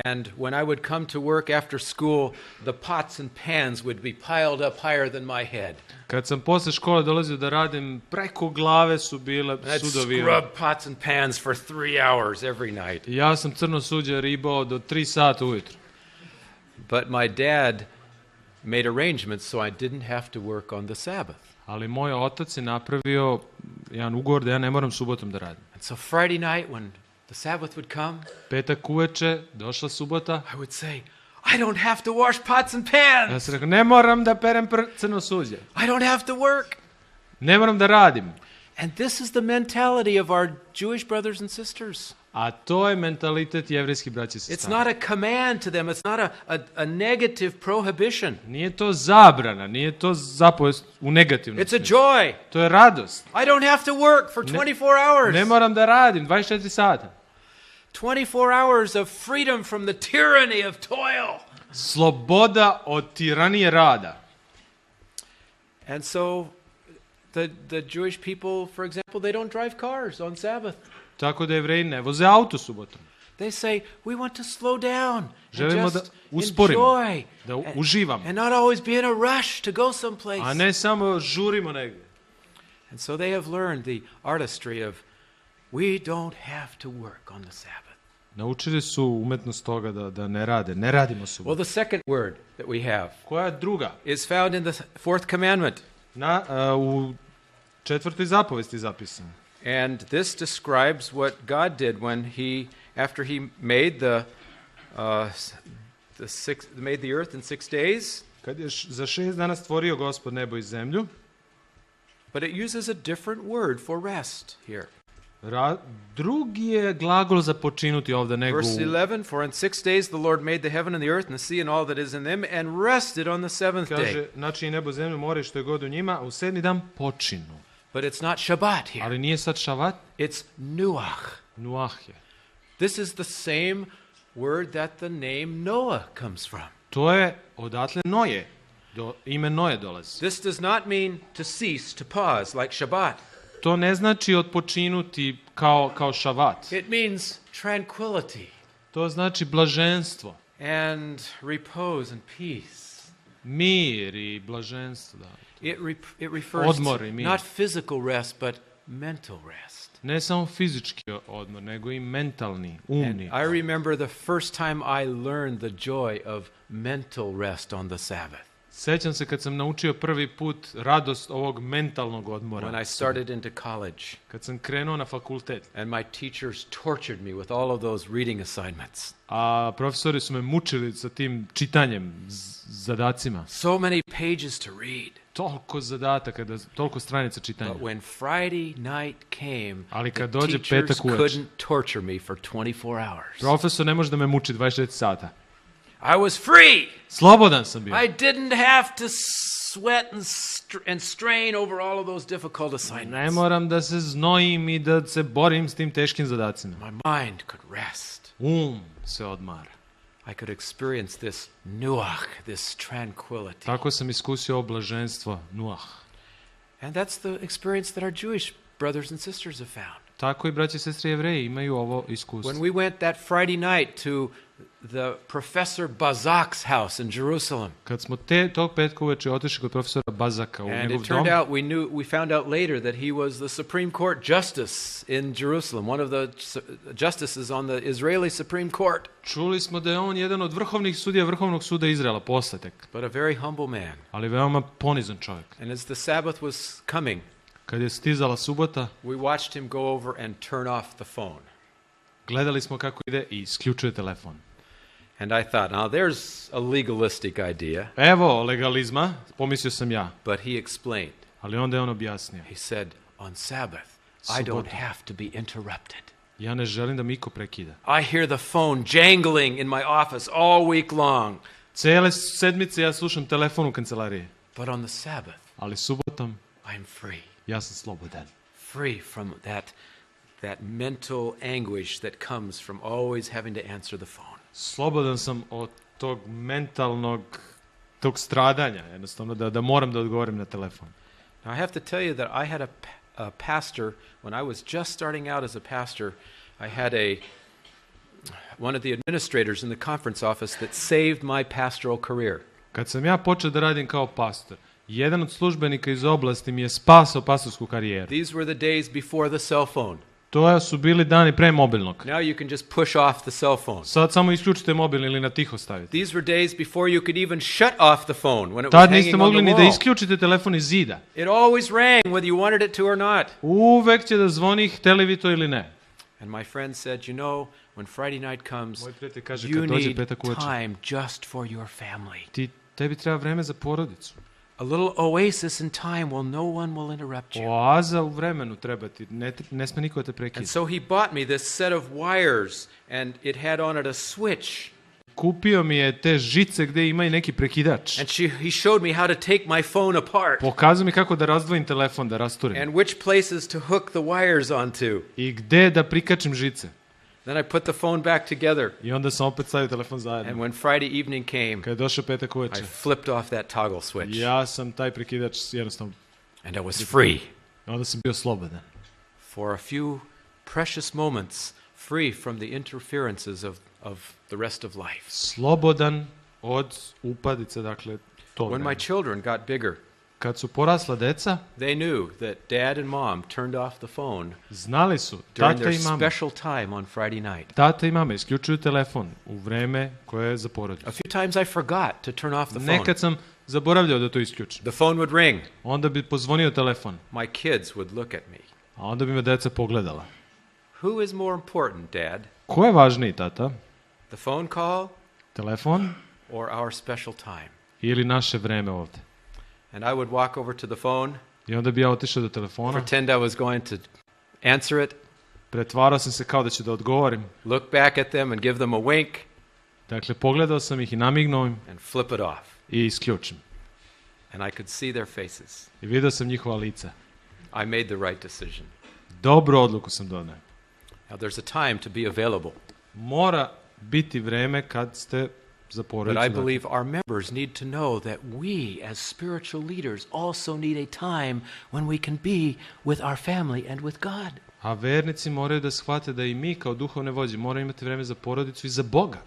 And when I would come to work after school, the pots and pans would be piled up higher than my head. Kad sam posle škole dolazio da radim, preko glave su bile And I'd sudovi. scrub pots and pans for 3 hours every night. I ja sam crno suđe ribao do 3 sata ujutru. But my dad made arrangements so I didn't have to work on the Sabbath. Ali moj otac je napravio jedan ugovor da ja ne moram subotom da radim. And so Friday night when the Sabbath would come, Petak uveče, došla subota, I would say, I don't have to wash pots and pans. ja sam rekao, ne moram da perem crno suđe. I don't have to work. Ne moram da radim. And this is the mentality of our Jewish brothers and sisters. A to je mentalitet jevrejskih braća i It's sestara. not a command to them. It's not a negative prohibition. Nije to zabrana, nije to zapovest u negativnom It's a smislu. joy. To je radost. I don't have to work for 24 hours. Ne moram da radim 24 sata. 24 hours of freedom from the tyranny of toil. Sloboda od tiranije rada. And so the Jewish people, for example, they don't drive cars on Sabbath. Tako da Jevreji ne voze auto subotom. They say, we want to slow down and Želimo da just usporimo, enjoy da uživamo, and not always be in a rush to go someplace. a ne samo žurimo negdje. And so they have learned the artistry of we don't have to work on the Sabbath. Naučili su umetnost toga da ne rade. Ne radimo Well, subotom. the second word that we have Koja je druga? is found in the fourth commandment. U 4. zapovesti zapisano. And this describes what God did when after he made made the earth in 6 days. Kad je za 6 dana stvorio Gospod nebo i zemlju, But it uses a different word for rest here. drugi je glagol za počinuti ovdje nego Verse 11, for in 6 days the Lord made the heaven and the earth and the sea and all that is in them and rested on the 7th day. kaže, znači nebo, zemlju, more i što je god u njima, a u 7. dan počinu. But it's not Shabbat here. Ali nije sad šavat, It's Nuach. nuah je. This is the same word that the name Noah comes from. To je odatle Noje, ime Noje dolazi. This does not mean to cease, to pause, like Shabbat. To ne znači odpočinuti kao šavat. It means tranquility To znači blaženstvo, and repose and peace. mir i blaženstvo. Da. It refers Odmor to i mir. not physical rest, but mental rest. Ne samo fizički odmor, nego i mentalni, umni. I remember the first time I learned the joy of mental rest on the Sabbath. Sećam se kad sam naučio prvi put radost ovog mentalnog odmora. When I started into college Kad sam krenuo na fakultet. and my teachers tortured me with all of those reading assignments. A profesori su me mučili sa tim čitanjem, zadacima. So many pages to read. Toliko zadataka, toliko stranica čitanja. But when Friday night came, Ali kad the dođe teachers petak uveče, couldn't torture me for 24 hours. profesor ne može da me muči 24 sata. I was free. Slobodan sam bio. I didn't have to sweat and strain over all of those difficult Ne assignments. moram da se znojim i da se borim s tim teškim zadacima. My mind could rest. Se odmara. I could experience this nuach, this tranquility. Tako sam iskusio blaženstvo, nuah. And that's the experience that our Jewish brothers and sisters have found. Tako i braći i sestre Jevreji imaju ovo iskustvo. When we went that Friday night to the professor Bazak's house in Jerusalem, Kad smo tog petka uveče otišli kod profesora Bazaka u and njegov it dom, turned out we found out later that he was the Supreme Court justice in Jerusalem, one of the justices on the Israeli Supreme Court, čuli smo da je on jedan od vrhovnih sudija Vrhovnog suda Izraela, posle tek, but a very humble man. ali veoma ponizan čovjek. And as the Sabbath was coming, Kad je stizala subota, we watched him go over and turn off the phone. gledali smo kako ide i isključuje telefon. And I thought, now there's a legalistic idea, Evo legalizma, pomislio sam ja, but he explained. ali onda je on objasnio. He said, on Sabbath, I don't Subota. have to be interrupted. Ja ne želim da mi iko prekida. I hear the phone jangling in my office all week long, Cele sedmice ja slušam telefon u kancelariji, but on the Sabbath, ali subotom I'm free. ja sam slobodan. Free from that mental anguish that comes from always having to answer the phone. Slobodan sam od tog mentalnog, tog stradanja, jednostavno da moram da odgovorim na telefon. Now I have to tell you that I had a pastor, when I was just starting out as a pastor, I had one of the administrators in the conference office that saved my pastoral career. Kad sam ja počeo da radim kao pastor, jedan od službenika iz oblasti mi je spasao pastorsku karijeru. These were the days before the cell phone. To su bili dani pre mobilnog. Now you can just push off the cell phone. Sad samo isključite mobil ili na tiho stavite. These were days before you could even shut off the phone when it was Tad hanging niste on mogli the ni da wall. isključite telefon iz zida. It always rang whether you wanted it to or not. Uvek će da zvoni, hteli vi to ili ne. And my friend said, you know, when Friday night comes, Moj prijatelj kaže, you kad dođe need petak uveče, time just for your family. tebi treba vreme za porodicu. A little oasis in time while no one will interrupt you. Oaza u vremenu treba ti, ne sme niko da te And prekida. so he bought me this set of wires, and it had on it a switch. Kupio mi je te žice gde ima i neki prekidač. And he showed me how to take my phone apart Pokazao mi kako da razdvojim telefon, da rasturim. and which places to hook the wires onto. I gde da prikačim žice. Then I put the phone back together. I onda sam opet stavio telefon And zajedno. when Friday evening came, Kad je došao petak I uveče, flipped off that toggle switch, ja sam taj prekidač jednostavno, and I was free onda sam bio slobodan. for a few precious moments, free from the interferences of the rest of life. Slobodan od upadice, dakle, tog When my vremena. children got bigger, Kad su porasla deca, they knew that dad and mom turned off the phone znali su, during tata their i mama, special time on Friday night. tata i mama isključuju telefon u vreme koje je za porodicu. A few times I forgot to turn off the phone. Nekad sam zaboravljao da to isključim. The phone would ring. Onda bi pozvonio telefon, My kids would look at me. a onda bi me deca pogledala. Who is more important, Dad? Ko je važniji, tata? The phone call Telefon or our special time? ili naše vreme ovde? And I would walk over to the phone, I onda bi ja otišao do telefona, pretend I was going to answer it, pretvarao sam se kao da ću da odgovorim. look back at them and give them a wink, Dakle, pogledao sam ih i namignuo im and flip it off. i isključim. And I could see their faces. I vidio sam njihova lica. I made the right decision. Dobru odluku sam doneo. Now, there's a time to be available, Mora biti vreme kad ste za but porodicu. I believe our members need to know that we, as spiritual leaders, also need a time when we can be with our family and with God. A vernici moraju da shvate da i mi kao duhovne vođe moramo imati vreme za porodicu i za Boga.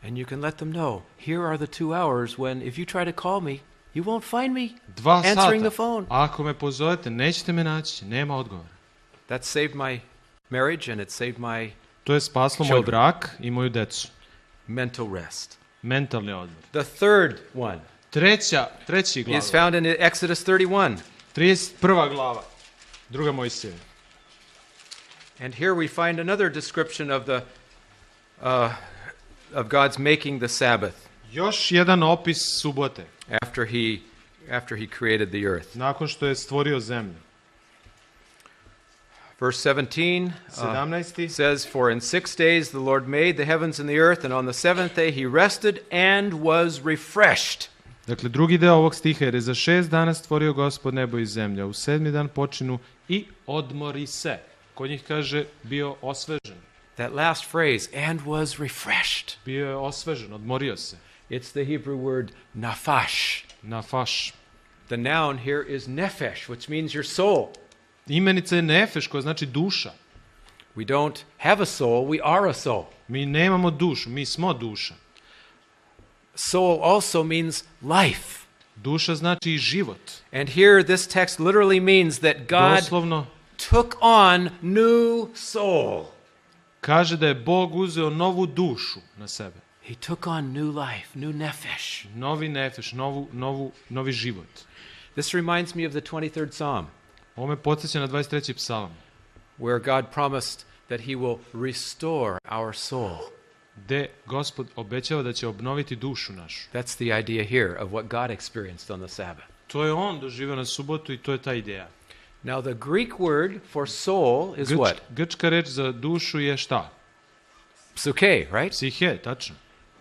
And you can let them know, here are the 2 hours when if you try to call me, you won't find me 2 answering sata. the phone. Ako me pozovete, nećete me naći, nema odgovora. That saved my marriage and it saved my To je spaslo moj Children. brak i moju decu. mental rest. Mentalni odmor. The third one, Treći is glava. found in Exodus 31. 31. glava. Druga Mojsije. And here we find another description of of God's making the Sabbath Još jedan opis subote, after he created the earth. nakon što je stvorio zemlju. Verse 17 17. says, "For in 6 days the Lord made the heavens and the earth, and on the seventh day he rested and was refreshed." Dakle, drugi deo ovog stiha, jer je za 6 dana stvorio Gospod nebo i zemlja. U 7. dan počinu i odmori se. Kod njih kaže bio osvežen. That last phrase, "and was refreshed," Bio je osvežen, odmorio se. it's the Hebrew word nafash. Nafaš. The noun here is nefesh, which means your soul. Imenica je nefeš, koja znači duša. We don't have a soul, we are a soul. Mi nemamo dušu, mi smo duša. Soul also means life. Duša znači i život. And here this text literally means that God Doslovno took on new soul. kaže da je Bog uzeo novu dušu na sebe. He took on new life, new nefesh. Novi nefeš, novi život. This reminds me of the 23rd Psalm, Ovo me podsjeća na 23. psalam, where God promised that he will restore our soul. gde Gospod obećava da će obnoviti dušu našu. That's the idea here of what God experienced on the Sabbath. To je on doživio na subotu i to je ta ideja. Now the Greek word for soul is what? Grčka reč za dušu je šta? Psuche, right? Psihe, tačno.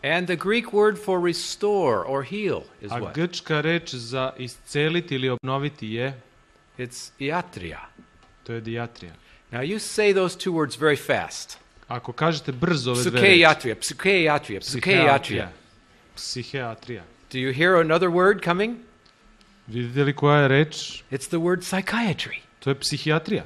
And the Greek word for restore or heal is A what? grčka reč za isceliti ili obnoviti je, It's iatria. to je dijatrija. Now you say those two words very fast. Ako kažete brzo ove dve reči, Psukeiatria, psukeiatria, psukeiatria. psihijatrija. Do you hear another word coming? Vidite li koja je reč? It's the word psychiatry. To je psihijatrija.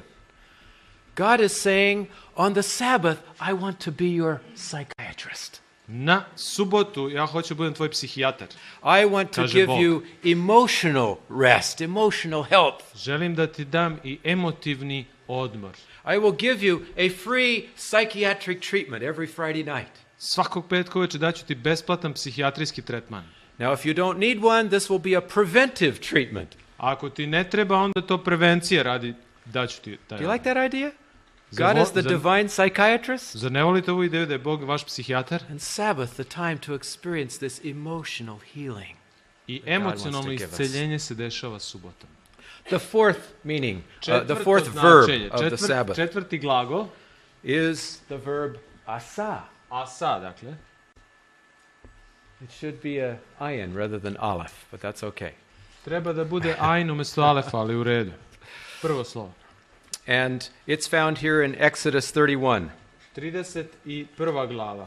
God is saying, on the Sabbath, I want to be your psychiatrist. Na subotu ja hoću budem tvoj psihijatar. I want to Kaže give Bog. you emotional rest, emotional health. Želim da ti dam i emotivni odmor. I will give you a free psychiatric treatment every Friday night. Svakog petka uveče daću ti besplatan psihijatrijski tretman. Now, if you don't need one, this will be a preventive treatment. A ako ti ne treba, onda to prevencije radi, daću ti taj. Do you like that idea? Zar God vo- is the zar- divine psychiatrist, Zar ne volite ovu ideju da je Bog vaš psihijatar? and Sabbath the time to experience this emotional healing. I God wants emocionalno to give us. isceljenje se dešava subotom. The fourth meaning, the Četvrto fourth značenje, verb of the Sabbath četvrti glagol, is the verb asa. asa, dakle. It should be a ayin rather than aleph, but that's okay. Treba da bude ajn umjesto alefa, ali u redu. Prvo slovo. And it's found here in Exodus 31. 31. glava.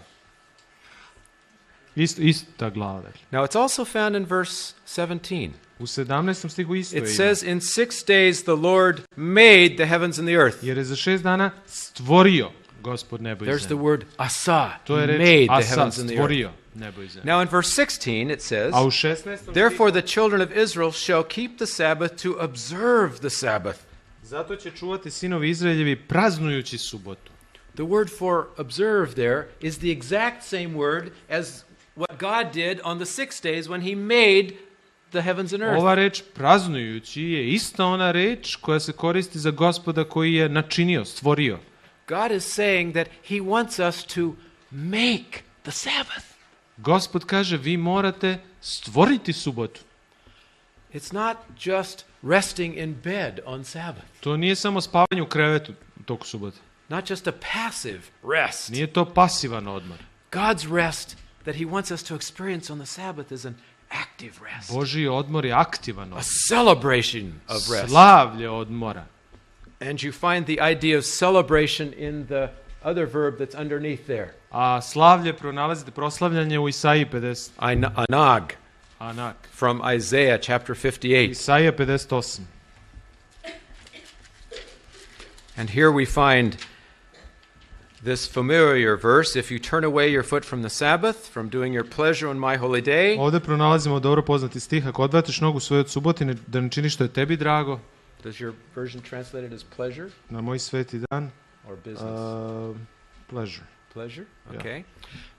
Ista glava, dakle. Now, it's also found in verse 17. U 17. stihu isto It ima. says, "In 6 days the Lord made the heavens and the earth." Jer je za 6 dana stvorio Gospod nebo i There's the zemlju. word asa. To je He reč made the asa, heavens and the earth. stvorio nebo i zemlju. Now, in verse 16, it says, A u 16. "Therefore stihu, the children of Israel shall keep the Sabbath to observe the Sabbath." zato će čuvati sinovi Izraeljevi praznujući subotu. The word for observe there is the exact same word as what God did on the 6 days when he made the heavens and earth. Ova reč praznujući je ista ona reč koja se koristi za Gospoda koji je načinio, stvorio. God is saying that he wants us to make the Sabbath. Gospod kaže vi morate stvoriti subotu. It's not just resting in bed on Sabbath. To nije samo spavanje u krevetu tog subota. Not just a passive rest. Nije to pasivan odmor. God's rest that he wants us to experience on the Sabbath is an active rest. Božji odmor je aktivan A odmor. celebration of rest. Slavlje odmora. And you find the idea of celebration in the other verb that's underneath there. A slavlje pronalazite proslavljanje u Isaiji 50. Anag, Anak. from Isaiah chapter 58. Isaija 58. And here we find this familiar verse, "If you turn away your foot from the Sabbath, from doing your pleasure on my holy day." Ovdje pronalazimo dobro poznati stih. Ako odvratiš nogu svoju od subotine, da ne činiš što je tebi drago, Does your version translate it as pleasure na moj sveti dan, or business? pleasure. Pleasure? Okay.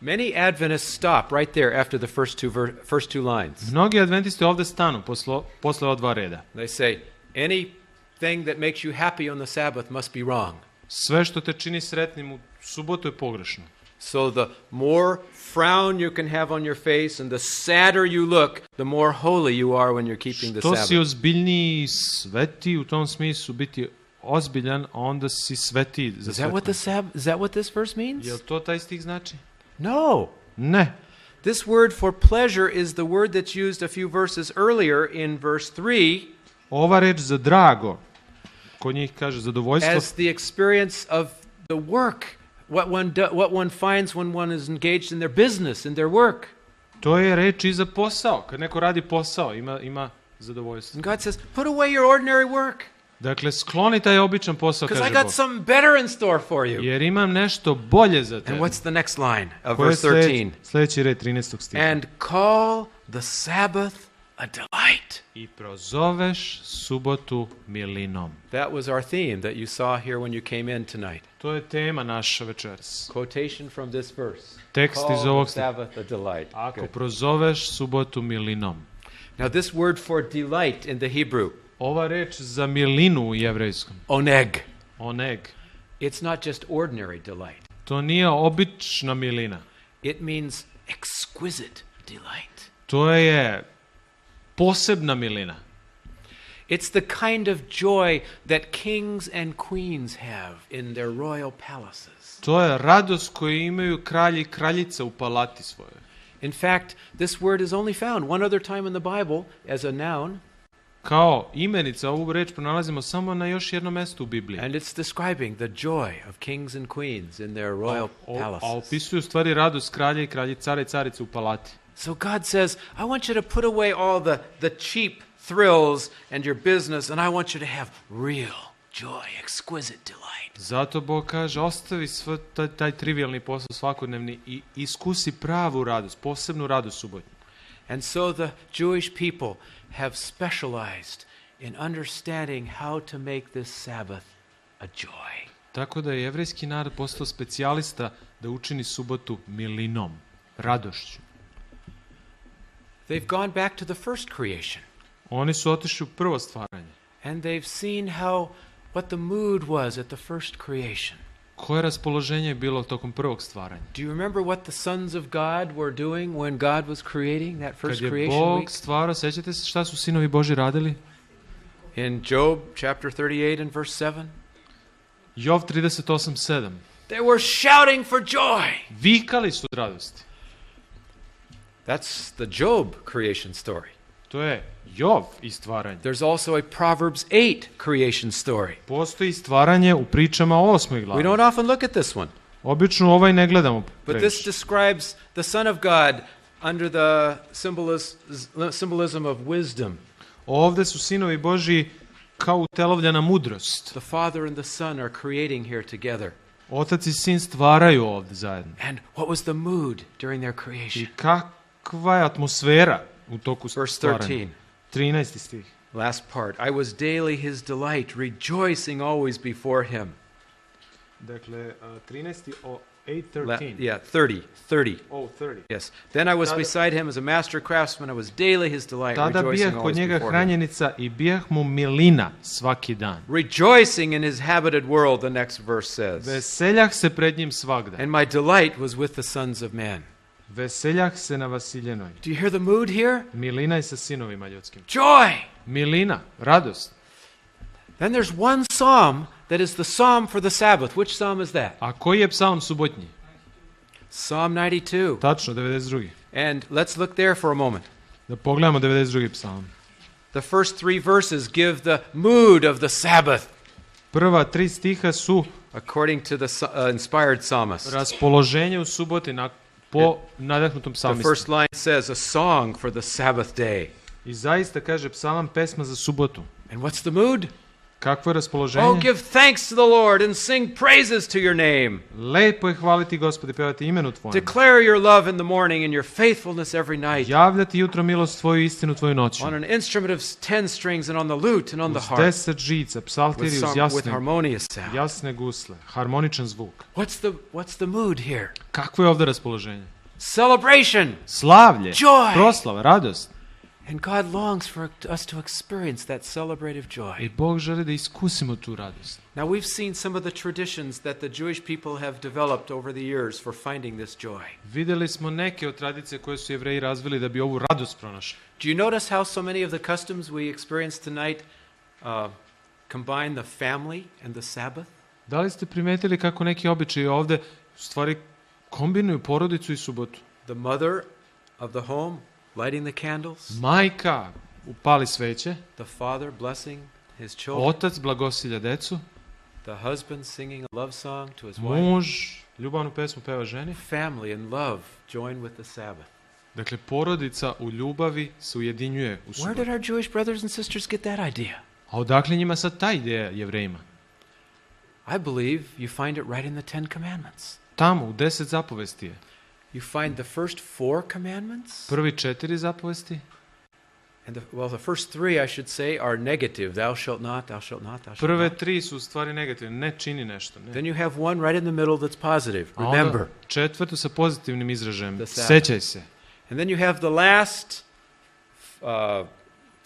Many Adventists stop right there after the first two lines. Mnogi adventisti ovde stanu posle ova dva reda. They say, anything that makes you happy on the Sabbath must be wrong. Sve što te čini sretnim u subotu je pogrešno. So the more frown you can have on your face and the sadder you look, the more holy you are when you're keeping the Što si Sabbath. ozbiljniji i sveti u tom smislu biti ozbiljan, onda si svetiji za Is that what this verse means? Jel to taj stih znači? No. Ne. This word for pleasure is the word that's used a few verses earlier in verse 3 Ova reč za drago, kod njih kaže zadovoljstvo, as the experience of the work, what one finds when one is engaged in their business, in their work. to je reč i za posao. Kad neko radi posao, ima zadovoljstvo. And God says, put away your ordinary work, Dakle, skloni taj običan posao, because I kaže got Bog. something better in store for you. Jer imam nešto bolje za And tebe. what's the next line of Ko je verse 13? sljedeći red 13. stiha? And call the Sabbath a delight. I prozoveš subotu milinom. That was our theme that you saw here when you came in tonight. To je tema naša večeras. Quotation from this verse. Tekst iz Call the ovog stiha. Sabbath a delight. Ako Good. prozoveš subotu milinom. Now this word for delight in the Hebrew, Ova reč za milinu u jevrejskom, oneg, oneg, it's not just ordinary delight. to nije obična milina. It means exquisite delight. To je posebna milina. It's the kind of joy that kings and queens have in their royal palaces. To je radost koju imaju kralji i kraljice u palati svojoj. In fact, this word is only found one other time in the Bible as a noun, Kao imenica ovu reč pronalazimo samo na još jednom mjestu u Bibliji. and it's describing the joy of kings and queens in their royal A palaces. opisuju u stvari radost kralja i kraljice, cara i carice u palati. So God says, I want you to put away all the cheap thrills and your business, and I want you to have real joy, exquisite delight. Zato Bog kaže, ostavi sve taj trivialni posao svakodnevni i iskusi pravu radost, posebnu radost subotnju. And so the Jewish people have specialized in understanding how to make this Sabbath a joy. Tako da je jevrejski narod postao specijalista da učini subotu milinom, radošću. They've gone back to the first creation, Oni su otišli u prvo stvaranje. and they've seen what the mood was at the first creation. Koje raspoloženje je bilo tokom prvog stvaranja? Do you remember what the sons of God were doing when God was creating that Kad first je creation Bog week? stvarao, sećate se šta su sinovi Božji radili? In Job chapter 38 and verse 7, Jov 38:7. they were shouting for joy. Vikali su od radosti. That's the Job creation story. To je Jov i stvaranje. There's also a Proverbs 8 creation story. Postoji stvaranje u pričama o 8. We glavi. don't often look at this one, Obično ovaj ne gledamo but previše. this describes the Son of God under the symbolism of wisdom. Ovde su sinovi Božji kao utelovljena mudrost. The Father and the Son are creating here together. Otac i sin stvaraju ovde zajedno. And what was the mood during their I creation? kakva je atmosfera u toku Verse stvaranja? 13, 13. stih. last part. I was daily his delight, rejoicing always before him. Dakle, 13. o 8:13. Yeah, 30. Oh, 30. Yes. Then I was Tada- beside him as a master craftsman. I was daily his delight, Tada rejoicing bijah kod always njega before him. hranjenica i bijah mu milina svaki dan. Rejoicing in his habited world, the next verse says. Veseljah se pred njim svagda. And my delight was with the sons of men. Veseljah se na Vasiljenoj. Do you hear the mood here? Milina je sa sinovima ljudskim. Joy! Milina, radost. Then there's one psalm that is the psalm for the Sabbath. Which psalm is that? A koji je psalm subotnji? Psalm 92. Tačno, 92. And let's look there for a moment. Da pogledamo 92. psalm. The first 3 verses give the mood of the Sabbath, Prva 3 stiha su according to the inspired psalmist. raspoloženje u suboti po nadahnutom The psalmistu. first line says, a song for the Sabbath day. I zaista kaže psalam pesma za subotu. And what's the mood? Kakvo je raspoloženje? Oh, give thanks to the Lord and sing praises to your name. Lepo je hvaliti Gospode, pevati imenu Tvojemu. Declare your love in the morning and your faithfulness every night. Javljati jutro milost Tvoju, istinu Tvoju noću. On an instrument of 10 strings and on the lute and on the Uz harp. 10 žica, psaltiri uz With harmonious sound. jasne gusle, harmoničan zvuk. What's the mood here? Kakvo je ovdje raspoloženje? Celebration. Slavlje, Joy. proslava, radost. And God longs for us to experience that celebrative I joy. Bog želi da iskusimo tu radost. Now we've seen some of the traditions that the Jewish people have developed over the years for finding this joy. Vidjeli smo neke od tradicije koje su Jevreji razvili da bi ovu radost pronašli. Do you notice how so many of the customs we experience tonight combine the family and the Sabbath? Da li ste primetili kako neki običaji ovdje u stvari kombinuju porodicu i subotu? The mother of the home lighting the candles, Majka upali sveće, the father blessing his children, otac blagosilja decu, the husband singing a love song to his wife, muž ljubavnu pesmu peva ženi. family in love join with the Sabbath. Dakle, porodica u ljubavi se ujedinjuje u Where subotu. did our Jewish brothers and sisters get that idea? A odakle njima sad ta ideja Jevrejima? I believe you find it right in the 10 commandments. Tamo, u 10 zapovesti je. You find the first 4 commandments, Prvi 4 zapovesti, and the first 3, I should say, are negative. Thou shalt not, thou shalt not, thou shalt prve not. 3 su u stvari negativne, ne čini nešto. Ne. Then you have one right in the middle that's positive. A onda Remember. četvrtu sa pozitivnim izražajem, The Sabbath. sećaj se. And then you have the last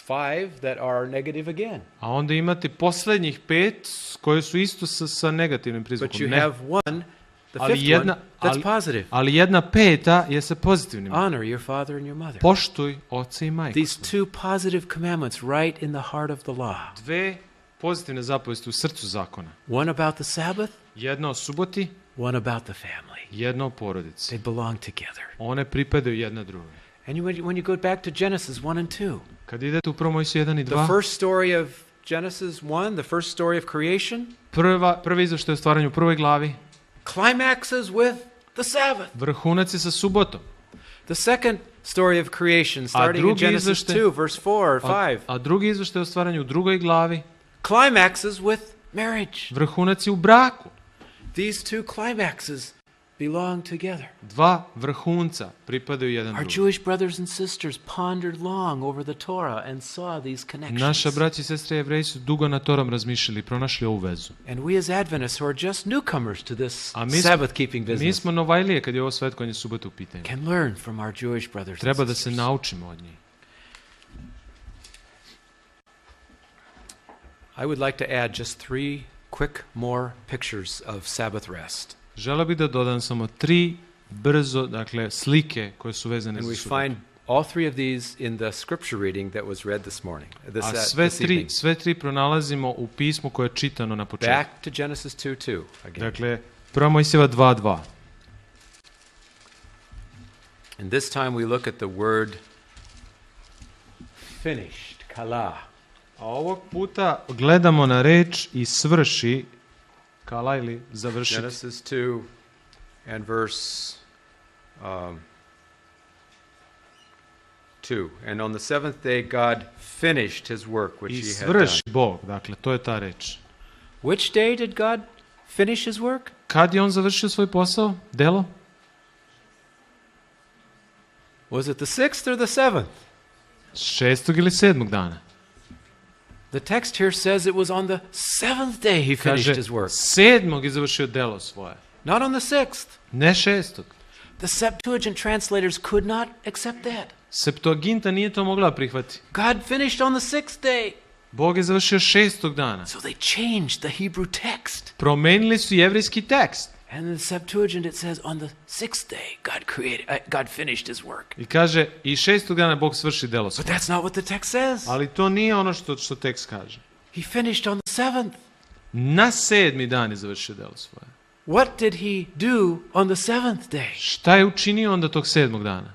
5 that are negative again. A onda imate posljednjih 5 koje su isto sa negativnim But prizvukom. you Ne. have one, the Ali fifth jedna- one, that's ali- positive. Ali jedna 5 je sa pozitivnim. Honor your father and your mother. Poštuj oca i majku. These 2 positive commandments right in the heart of the law. Dve pozitivne zapovesti u srcu zakona. One about the Sabbath, Jedna o suboti, one about the family. jedna o porodici. They belong together. One pripadaju jedna drugoj. And when you go back to Genesis 1 and 2, Kad idete u 1. Mojsiju 1 i the 2, first story of Genesis 1, the first story of creation, prvi izveštaj o stvaranju u prvoj glavi, climaxes with the Sabbath. vrhunac je sa subotom. The second story of creation, starting in drugi Genesis izveštaj- 2, verse 4 or 5, A drugi izveštaj o stvaranju u drugoj glavi, climaxes with marriage. vrhunac je u braku. These 2 climaxes belong together. Dva vrhunca pripadaju jedan Our drugom. Jewish brothers and sisters pondered long over the Torah and saw these connections. Naša braća i sestre Jevreji su dugo na Torom razmišljali i pronašli ovu vezu. And we as Adventists who are just newcomers to this A mi smo- Sabbath keeping Mi business smo novajlije kad je ovo svetkovanje subote u pitanju. can learn from our Jewish brothers Treba and da se sisters. naučimo od njih. I would like to add just 3 quick more pictures of Sabbath rest. Želeo bih da dodam samo 3 brzo, dakle, slike koje su vezane And za we subotu. find all 3 of these in the scripture reading that was read this morning. A This evening. sve tri pronalazimo u pismu koje je čitano na početku. Back to Genesis 2:2 again. Dakle, 1. Mojsijeva 2:2. And this time we look at the word finished, kala. A ovog puta gledamo na reč i svrši, kala ili završiti. Genesis 2 and verse 2. And on the 7th day God finished his work which I he had done. svrši Bog, dakle, to je ta reč. Which day did God finish his work? Kad je on završio svoj posao, delo? Was it the 6th or the 7th? 6. ili 7. dana. The text here says it was on the 7th day he finished Kaže, his work. 7. je završio delo svoje. Not on the 6th. Ne 6. The Septuagint translators could not accept that. Septuaginta nije to mogla prihvati. God finished on the 6th day. Bog je završio 6. dana. So they changed the Hebrew text. Promenili su jevrijski tekst. And in the Septuagint it says on the 6th day God finished his work. I kaže, i 6. dana Bog svrši delo But svoje. that's not what the text says. Ali to nije ono što tekst kaže. He finished on the 7th. Na 7. dan je završio delo svoje. What did he do on the 7th day? Šta je učinio onda tog 7. dana?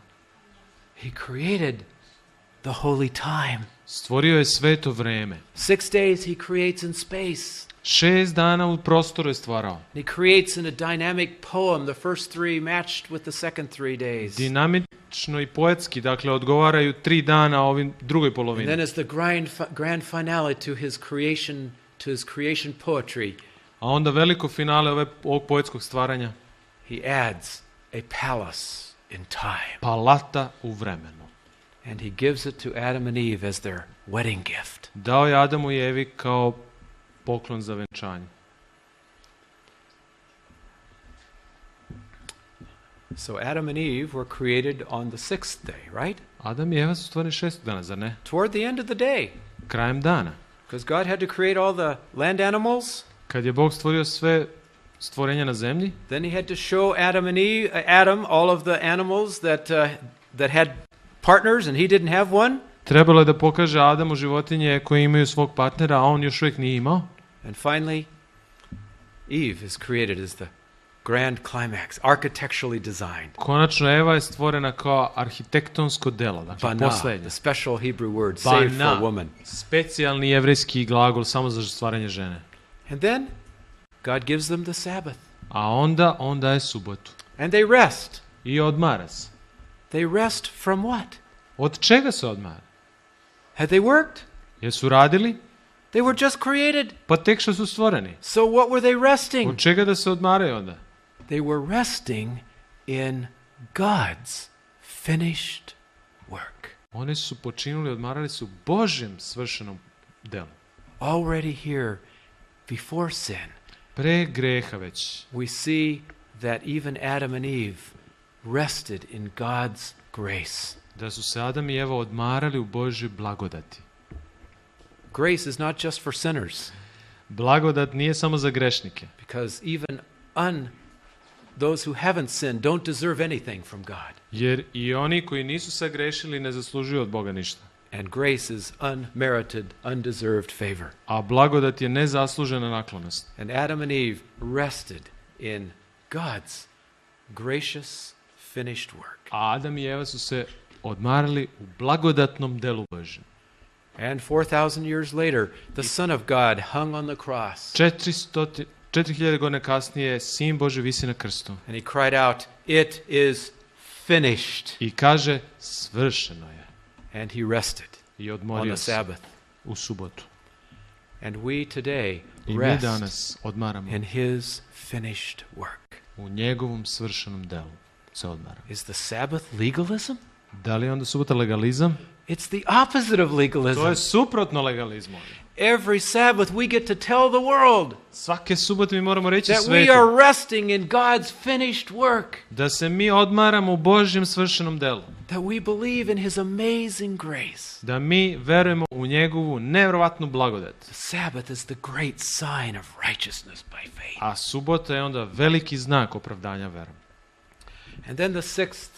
He created the holy time. Stvorio je sveto vreme. 6 days he creates in space. 6 dana u prostoru je stvarao. He creates in a dynamic poem. The first 3 matched with the second 3 days. Dinamično i poetski, dakle, odgovaraju 3 dana ovim drugoj And polovini. then as the grand finale to his creation to his creation poetry, A onda veliko finale ovog poetskog stvaranja, he adds a palace in time. palata u vremenu. And he gives it to Adam and Eve as their wedding gift. Dao je Adamu i Evi kao poklon za venčanje. So Adam and Eve were created on the sixth day, right? Adam i Eva su stvoreni 6. dana, zar ne? Toward the end of the day. Krajem dana. Because God had to create all the land animals. Kad je Bog stvorio sve stvorenja na zemlji, Then he had to show Adam all of the animals that had partners and he didn't have one. trebalo je da pokaže Adamu životinje koje imaju svog partnera, a on još uvijek nije imao. And finally, Eve is created as the grand climax, architecturally designed. Konačno Eva je stvorena kao arhitektonsko delo, dakle Bana, poslednje. the special Hebrew word saved for a woman. Specijalni jevrijski glagol samo za stvaranje žene. And then God gives them the Sabbath. A onda on daje subotu. And they rest. I odmara se. They rest from what? Od čega se odmara? Had they worked? Jesu radili? They were just created. Pa tek što su stvoreni. So what were they resting? Od čega da se odmaraju onda? They were resting in God's finished work. Oni su počinuli, odmarali su Božjem svršenom delu. Already here, before sin, Pre greha već. we see that even Adam and Eve rested in God's grace. Da su se Adam i Eva odmarali u Božjoj blagodati. Grace is not just for sinners, Blagodat nije samo za grešnike. because even those who haven't sinned don't deserve anything from God. Jer i oni koji nisu sagrešili ne zaslužuju od Boga ništa. And grace is unmerited, undeserved favor. A blagodat je nezaslužena naklonost. And Adam and Eve rested in God's gracious finished work. A Adam i Eva su se odmarali u blagodatnom delu Božjem. And 4,000 years later, the Son of God hung on the cross. 4000 godina kasnije Sin Božji visi na krstu. And he cried out, "It is finished." I kaže, svršeno je. And he rested I on odmorio the se Sabbath. u subotu. And we today I mi rest danas odmaramo in his finished work. u njegovom svršenom delu. Se odmaramo. Is the Sabbath legalism? Da li je onda subota legalizam? It's the opposite of To legalism. je suprotno legalizmu. Every Sabbath we get to tell the world Svake subote mi moramo reći that we svetu are resting in God's finished work, da se mi odmaramo u Božjem svršenom delu. that we believe in his amazing grace. Da mi verujemo u njegovu nevjerovatnu blagodat. The Sabbath is the great sign of righteousness by faith. A subota je onda veliki znak opravdanja verom. And then the sixth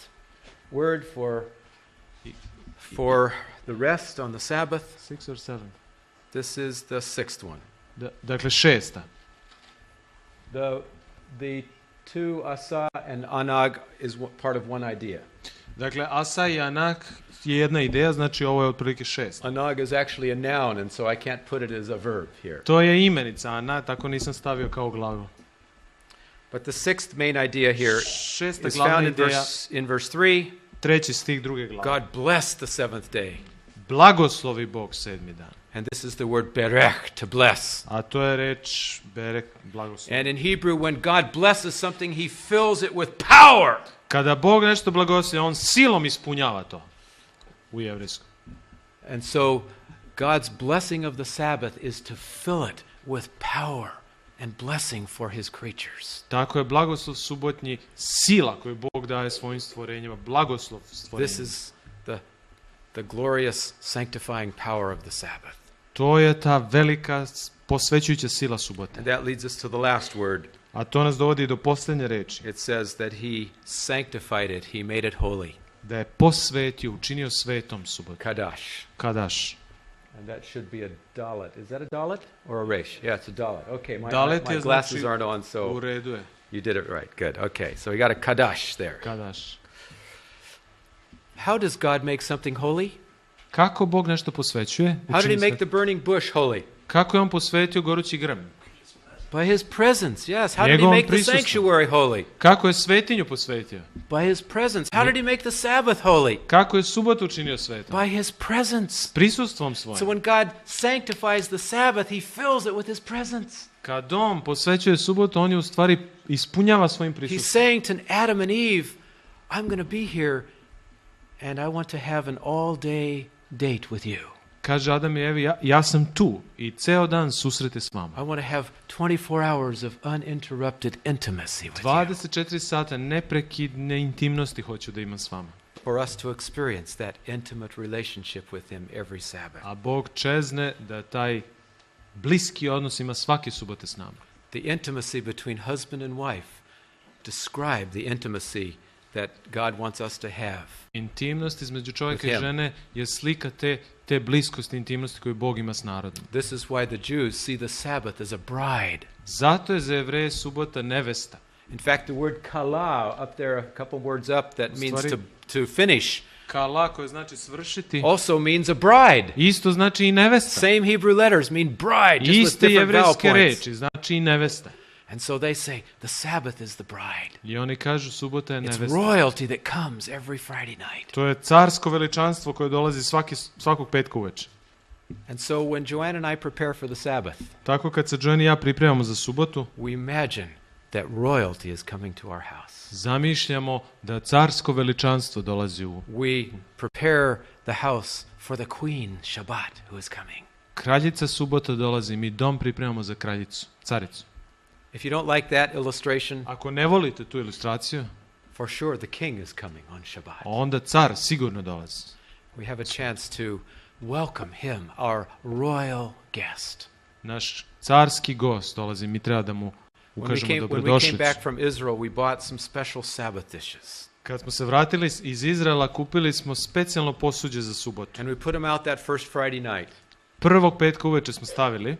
word for the rest on the Sabbath, 6 or 7. this is the sixth one. Dakle, 6. The two asa and anag is part of one idea. Dakle, asa i anak je jedna ideja, znači ovo je otprilike 6. Anag is actually a noun, and so I can't put it as a verb here. To je imenica, ana, tako nisam stavio kao glagol. But the sixth main idea here Šesta is glavna found ideja, in verse 3. 3. stih 2. glave. God blessed the seventh day. Blagoslovi Bog 7. dan. And this is the word berech, to bless. A to je reč berek, blagoslov. And in Hebrew, when God blesses something, he fills it with power. Kada Bog nešto blagoslovi, on silom ispunjava to u jevrijskom. And so God's blessing of the Sabbath is to fill it with power and blessing for his creatures. Tako je blagoslov subotnji sila koju Bog daje svojim stvorenjima, blagoslov stvorenjima. This is the glorious sanctifying power of the Sabbath. To je ta velika posvećujuća sila subote. And that leads us to the last word. A to nas dovodi do posljednje reči. It says that he sanctified it, he made it holy. Da je posvetio, učinio svetom subotu. Kadash. Kadaš. And that should be a dalet. Is that a dalet or a resh? Yeah, it's a dalet. Okay, Dalet my je glasses znači aren't on, u so redu je. you did it right. Good. Okay, so we got a kadash there. Kadaš. How does God make something holy? Kako Bog nešto posvećuje? How did he Učini make the burning bush holy? Kako je on posvetio gorući grm? By his presence, yes. How did he Njegovom make the prisustvom. sanctuary holy? Kako je svetinju posvetio? By his presence. How did he make the Sabbath holy? Kako je subotu učinio svetom? By his presence. Prisustvom So svojim. when God sanctifies the Sabbath, he fills it with his presence. Kad on posvećuje subotu, on je u stvari ispunjava svojim He's prisustvom. saying to Adam and Eve, I'm going to be here and I want to have an all-day date with you. Kaže Adam i Evi, ja sam tu i ceo dan susrete s vama. I want to have 24 hours of uninterrupted intimacy with you. 24 sata neprekidne intimnosti hoću da imam s vama. For us to experience that intimate relationship with him every Sabbath. A Bog čezne da taj bliski odnos ima svake subote s nama. The intimacy between husband and wife describe the intimacy that God wants us to have. Intimnost između čovjeka With i him. žene je slika te bliskosti, intimnosti koju Bog ima s narodom. This is why the Jews see the Sabbath as a bride. Zato je za Jevreje subota nevesta. In fact, the word kala, up there, a couple words up, that means Stvari- to finish, Kala, koje znači svršiti, also means a bride. isto znači i nevesta. Same Hebrew letters mean bride, just with Iste different vowel jevrejske points. reči, znači i nevesta. And so they say, the Sabbath is the bride. I oni kažu subota je It's nevesta. royalty that comes every Friday night. To je carsko veličanstvo koje dolazi svakog petka uveče. And so when Joanne and I prepare for the Sabbath, Tako kad se Joanne i ja pripremamo za subotu, we imagine that royalty is coming to our house. zamišljamo da carsko veličanstvo dolazi u We prepare the house for the queen Shabbat who is coming. kraljica subota dolazi, mi dom pripremamo za kraljicu, caricu. If you don't like that illustration, Ako ne volite tu ilustraciju, for sure the king is coming on Shabbat. onda car sigurno dolazi. We have a chance to welcome him, our royal guest. Naš carski gost dolazi, mi treba da mu When we ukažemo came dobrodošlicu. back from Israel, we bought some special Sabbath dishes. Kad smo se vratili iz Izraela, kupili smo specijalno posuđe za subotu. And we put them out that first Friday night. Prvog petka uveče smo stavili,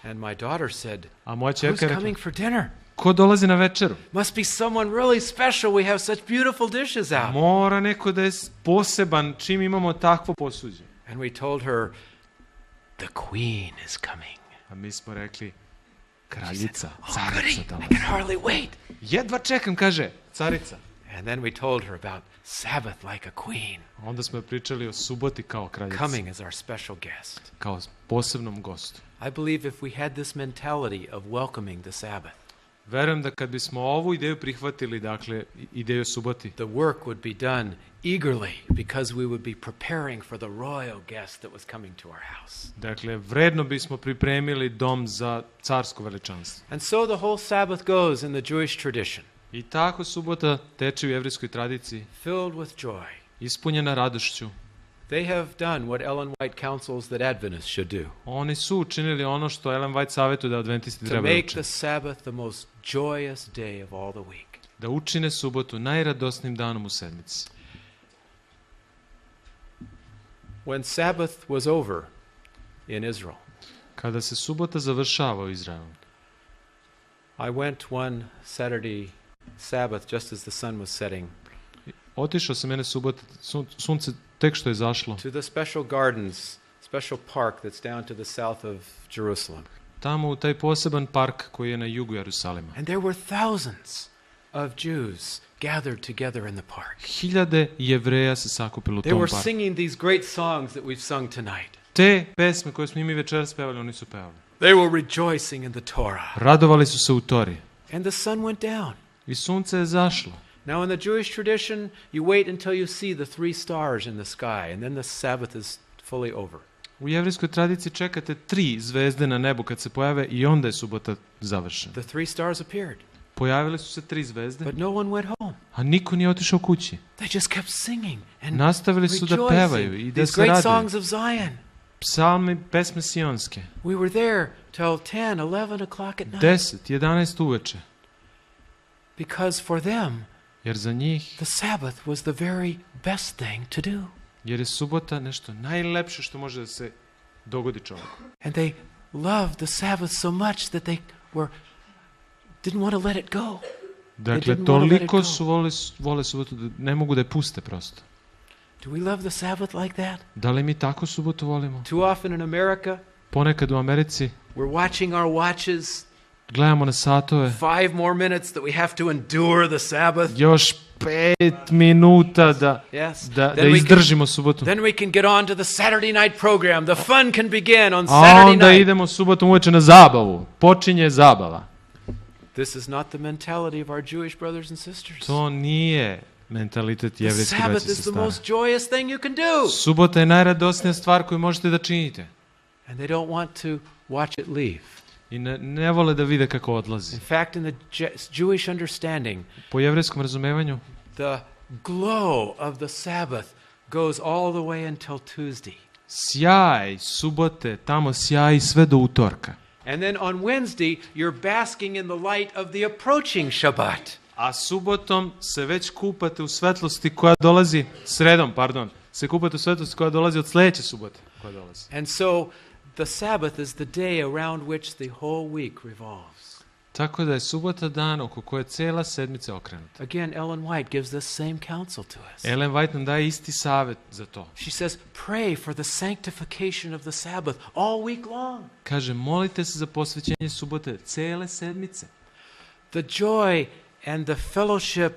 And my daughter said, a moja who's ćerka je rekla, coming for dinner? ko dolazi na večeru? Must be someone really special. We have such beautiful dishes out. Mora neko da je poseban čim imamo takvo posuđe. And we told her, the queen is coming. A mi smo rekli, kraljica, Oh, carica goody, I dolazi. can hardly wait. Jedva čekam, kaže, carica. And then we told her about Sabbath like a queen, Onda smo joj pričali o suboti kao kraljici, coming as our special guest. kao posebnom gostu. I believe if we had this mentality of welcoming the Sabbath, Verujem da kad bismo ovu ideju prihvatili, dakle, ideju suboti, the work would be done eagerly because we would be preparing for the royal guest that was coming to our house. dakle, vredno bismo pripremili dom za carsko veličanstvo. And so the whole Sabbath goes in the Jewish tradition, I tako subota teče u jevrijskoj tradiciji, filled with joy. ispunjena radošću. They have done what Ellen White counsels that Adventists should do, Oni su učinili ono što Ellen White savjetuje da adventisti to trebaju make učiniti. the Sabbath the most joyous day of all the week. Da učine subotu najradosnijim danom u sedmici. When Sabbath was over in Israel, Kada se subota završava u Izraelu, I went one Saturday Sabbath just as the sun was setting otišao sam jedne subote, sunce tek što je zašlo, to the special gardens, special park that's down to the south of Jerusalem. tamo u taj poseban park koji je na jugu Jerusalima. And there were thousands of Jews gathered together in the park. Hiljade Jevreja se sakupilo u They tom were parku. singing these great songs that we've sung tonight. Te pesme koje smo i mi večeras pevali, oni su pevali. They were rejoicing in the Torah. Radovali su se u Tori. And the sun went down. I sunce je zašlo. Now, in the Jewish tradition, you wait until you see the 3 stars in the sky, and then the Sabbath is fully over. U jevrijskoj tradiciji čekate 3 zvezde na nebu kad se pojave i onda je subota završena. The 3 stars appeared, Pojavile su se 3 zvezde, but no one went home. a niko nije otišao kući. They just kept singing and Nastavili su da pevaju i rejoicing. da These se great raduju. songs of Zion. Psalmi, pesme sionske. We were there till 10, 11 o'clock at night. 10, 11 uveče. Because for them, Jer za njih, the Sabbath was the very best thing to do. jer je subota nešto najlepše što može da se dogodi čovjeku. And they loved the Sabbath so much that they didn't want to let it go. Dakle, didn't wanna let it toliko go. su vole subotu da ne mogu da je puste prosto. Do we love the Sabbath like that? Da li mi tako subotu volimo? Too often in America, Ponekad u Americi we're watching our watches gledamo na satove. 5 more minutes that we have to endure the Sabbath. Još 5 minuta da Yes. da Then we izdržimo subotu. Then we can get on to the Saturday night program. The fun can begin on A Saturday onda night. idemo subotom uveče na zabavu. Počinje zabava. This is not the mentality of our Jewish brothers and sisters. To nije mentalitet The jevrejskih Sabbath braća i is the sestara. most joyous thing you can do. Subota je najradosnija stvar koju možete da činite. And they don't want to watch it leave. I ne vole da vide kako odlazi. In fact, in the Jewish understanding, Po jevrejskom razumevanju, the glow of the Sabbath goes all the way until Tuesday. sjaj subote tamo sjaji sve do utorka. And then on Wednesday, you're basking in the light of the approaching Shabbat. A subotom se već kupate u svetlosti koja dolazi, sredom, pardon, se kupate u svetlosti koja dolazi od sledeće subote koja dolazi. And so the Sabbath is the day around which the whole week revolves. Tako da je subota dan oko koje cela sedmica okrenuta. Again, Ellen White gives the same counsel to us. Ellen White nam daje isti savet za to. She says, pray for the sanctification of the Sabbath all week long. Kaže, molite se za posvećenje subote cele sedmice. The joy and the fellowship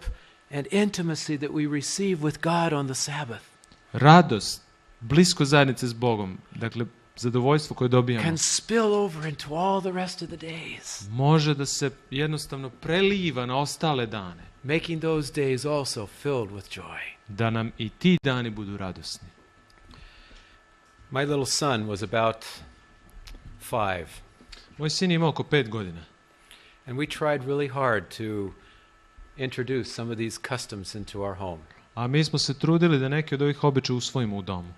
and intimacy that we receive with God on the Sabbath Radost, blisko zajednice s Bogom, dakle, zadovoljstvo koje dobijamo, can spill over into all the rest of the days, može da se jednostavno preliva na ostale dane, making those days also filled with joy. da nam i ti dani budu radosni. My little son was about 5, Moj sin je imao oko 5 godina and we tried really hard to introduce some of these customs into our home. a mi smo se trudili da neke od ovih običaja usvojimo u domu.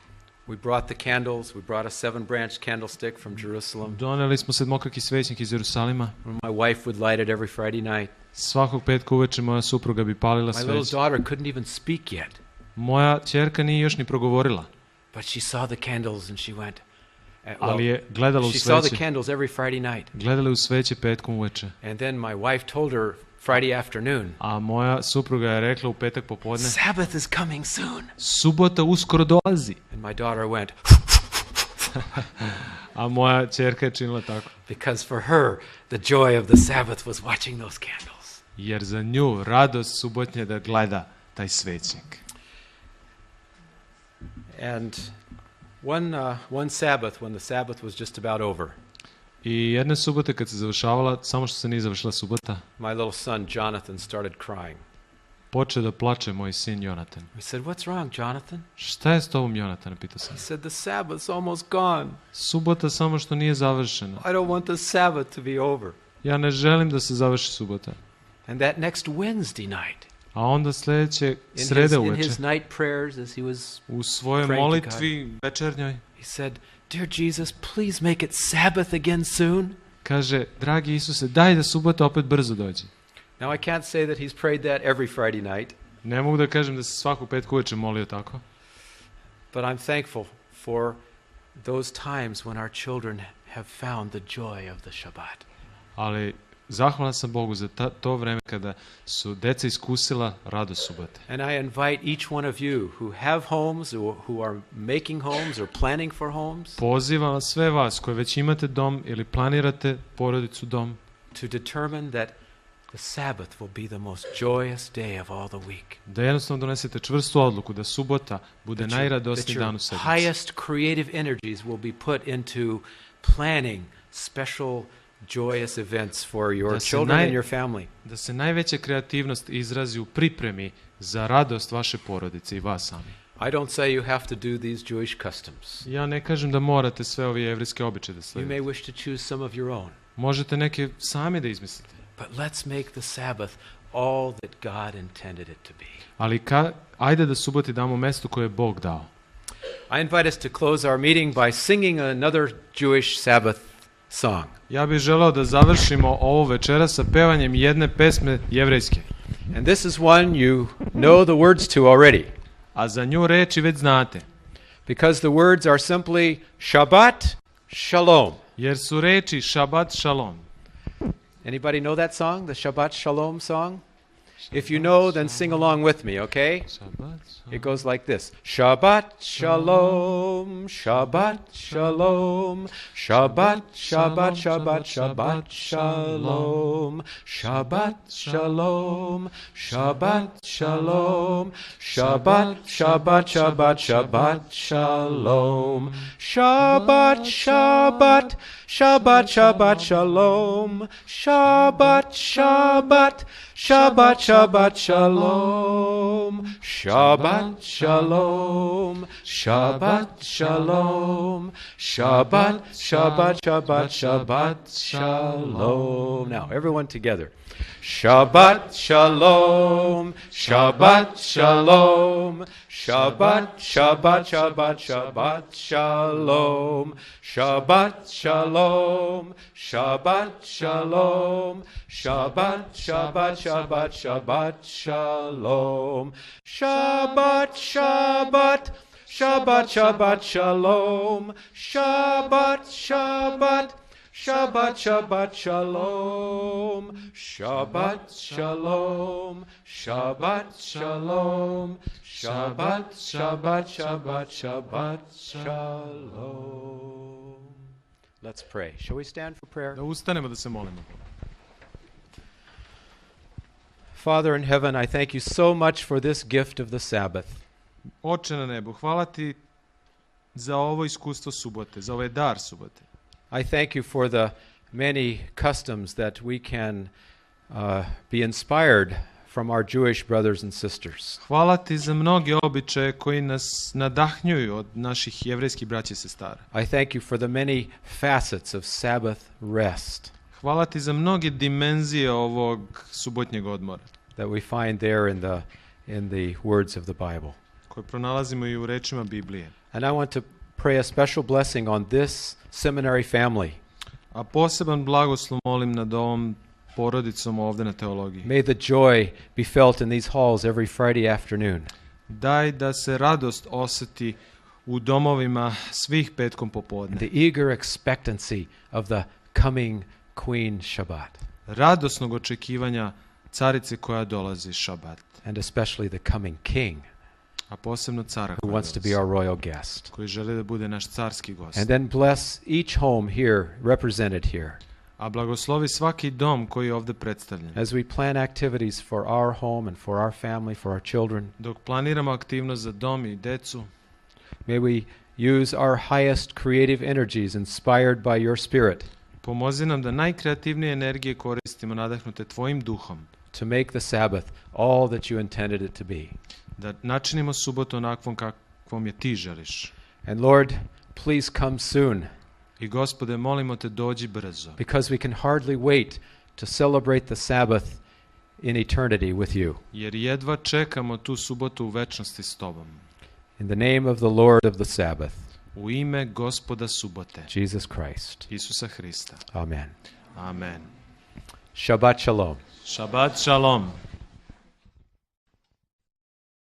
We brought the candles. We brought a 7-branch candlestick from Jerusalem. Doneli smo sedmokraki svećnik iz Jerusalima. My wife would light it every Friday night. Svakog petka uveče moja supruga bi palila My little sveće. daughter couldn't even speak yet, Moja ćerka nije još ni progovorila, but she saw the candles and she went. ali je gledala u she saw the sveće. candles every Friday night. Gledala je u sveće petkom uveče. And then my wife told her Friday afternoon, A moja supruga je rekla u petak popodne, Sabbath is coming soon. subota uskoro dolazi. And my daughter went, A moja ćerka je činila tako. because for her, the joy of the Sabbath was watching those candles. Jer za nju radost subotnje da gleda taj svećnik. And one Sabbath, when the Sabbath was just about over, I jedne subote kad se završavala, samo što se nije završila subota, my little son Jonathan started crying. počeo da plače moj sin Jonatan. We said, what's wrong, Jonathan? Šta je s tobom, Jonatan? Pitao sam. He said, the Sabbath's almost gone. Subota samo što nije završena. I don't want the Sabbath to be over. Ja ne želim da se završi subota. And that next Wednesday night, A onda sledeće in srede his uveče, night prayers, as he was, u svojoj praying to molitvi večernjoj, he said, Dear Jesus, please make it Sabbath again soon. kaže, dragi Isuse, daj da subota opet brzo dođe. Now, I can't say that he's prayed that every Friday night, Ne mogu da kažem da se svakog petka uveče molio tako, but I'm thankful for those times when our children have found the joy of the Shabbat. ali zahvalan sam Bogu za to vreme kada su deca iskusila radost subote. And I invite each one of you who have homes, who are making homes or planning for homes, Pozivam sve vas koji već imate dom ili planirate porodicu dom, to determine that the Sabbath will be the most joyous day of all the week. da jednostavno donesete čvrstu odluku da subota bude That your najradosniji dan u sedmici. highest creative energies will be put into planning special joyous events for your Da se children and your family. Da se najveća kreativnost izrazi u pripremi za radost vaše porodice i vas sami. I don't say you have to do these Jewish customs. Ja ne kažem da morate sve ove jevrijske običaje da You sledite. may wish to choose some of your own. Možete neke sami da izmislite. But let's make the Sabbath all that God intended it to be. Ali ajde da suboti damo mesto koje je Bog dao. I invite us to close our meeting by singing another Jewish Sabbath song. Ja bih želeo da završimo ovo večera sa pevanjem jedne pesme jevrejske. And this is one you know the words to already, A za nju reči već znate. because the words are simply Shabbat Shalom. Jer su reči Šabat Šalom. Anybody know that song, the Shabbat Shalom song? If you know, then sing along with me, okay? It goes like this. Shabbat shalom, Shabbat shalom, Shabbat, Shabbat, Shabbat, Shabbat shalom, Shabbat shalom, Shabbat shalom, Shabbat, Shabbat, Shabbat, Shabbat shalom, Shabbat, Shabbat, Shabbat, Shabbat shalom, Shabbat, Shabbat, Shabbat, Shabbat shalom, Shabbat shalom, Shabbat shalom, Shabbat, Shabbat, Shabbat, Shabbat shalom. Now, everyone together. Shabbat shalom, Shabbat shalom, Shabbat, Shabbat, Shabbat, Shabbat shalom, Shabbat shalom, Shabbat shalom, Shabbat, Shabbat, Shabbat, Shabbat shalom, Shabbat, Shabbat, Shabbat, Shabbat shalom, Shabbat, Shabbat, Shabbat, Shabbat shalom, Shabbat shalom, Shabbat shalom, Shabbat, Shabbat, Shabbat, Shabbat shalom. Let's pray. Shall we stand for prayer? Da ustanemo da se molimo. Father in heaven, I thank you so much for this gift of the Sabbath. Oče na nebu, hvala ti za ovo iskustvo subote, za ovaj dar subote. I thank you for the many customs that we can be inspired from our Jewish brothers and sisters. Hvala ti za mnoge običaje koji nas nadahnjuju od naših jevrejskih braća i sestara. I thank you for the many facets of Sabbath rest Hvala ti za mnoge dimenzije ovog subotnjeg odmora that we find there in the words of the Bible. koje pronalazimo i u rečima Biblije. And I want to pray a special blessing on this seminary family. A poseban blagoslov molim nad ovom porodicom ovde na teologiji. May the joy be felt in these halls every Friday afternoon. Daj da se radost oseti u domovima svih petkom popodne. The eager expectancy of the coming Queen Shabbat. Radosnog očekivanja carice koja dolazi Šabat. And especially the coming King A posebno cara who wants to be our royal guest. koji želi da bude naš carski gost. And then bless each home here, represented here, A blagoslovi svaki dom koji je ovde predstavljen. as we plan activities for our home and for our family, for our children. Dok planiramo aktivnost za dom i decu, May we use our highest creative energies inspired by your Spirit pomozi nam da najkreativnije energije koristimo nadahnute tvojim duhom, to make the Sabbath all that you intended it to be. da načinimo subotu onakvom kakvom je ti želiš. And Lord, please come soon, I Gospode, molimo te, dođi brzo, because we can hardly wait to celebrate the Sabbath in eternity with you. jer jedva čekamo tu subotu u večnosti s tobom. In the name of the Lord of the Sabbath, U ime Gospoda subote, Jesus Christ. Isusa Hrista. Amen. Amen. Shabbat shalom. Šabat šalom.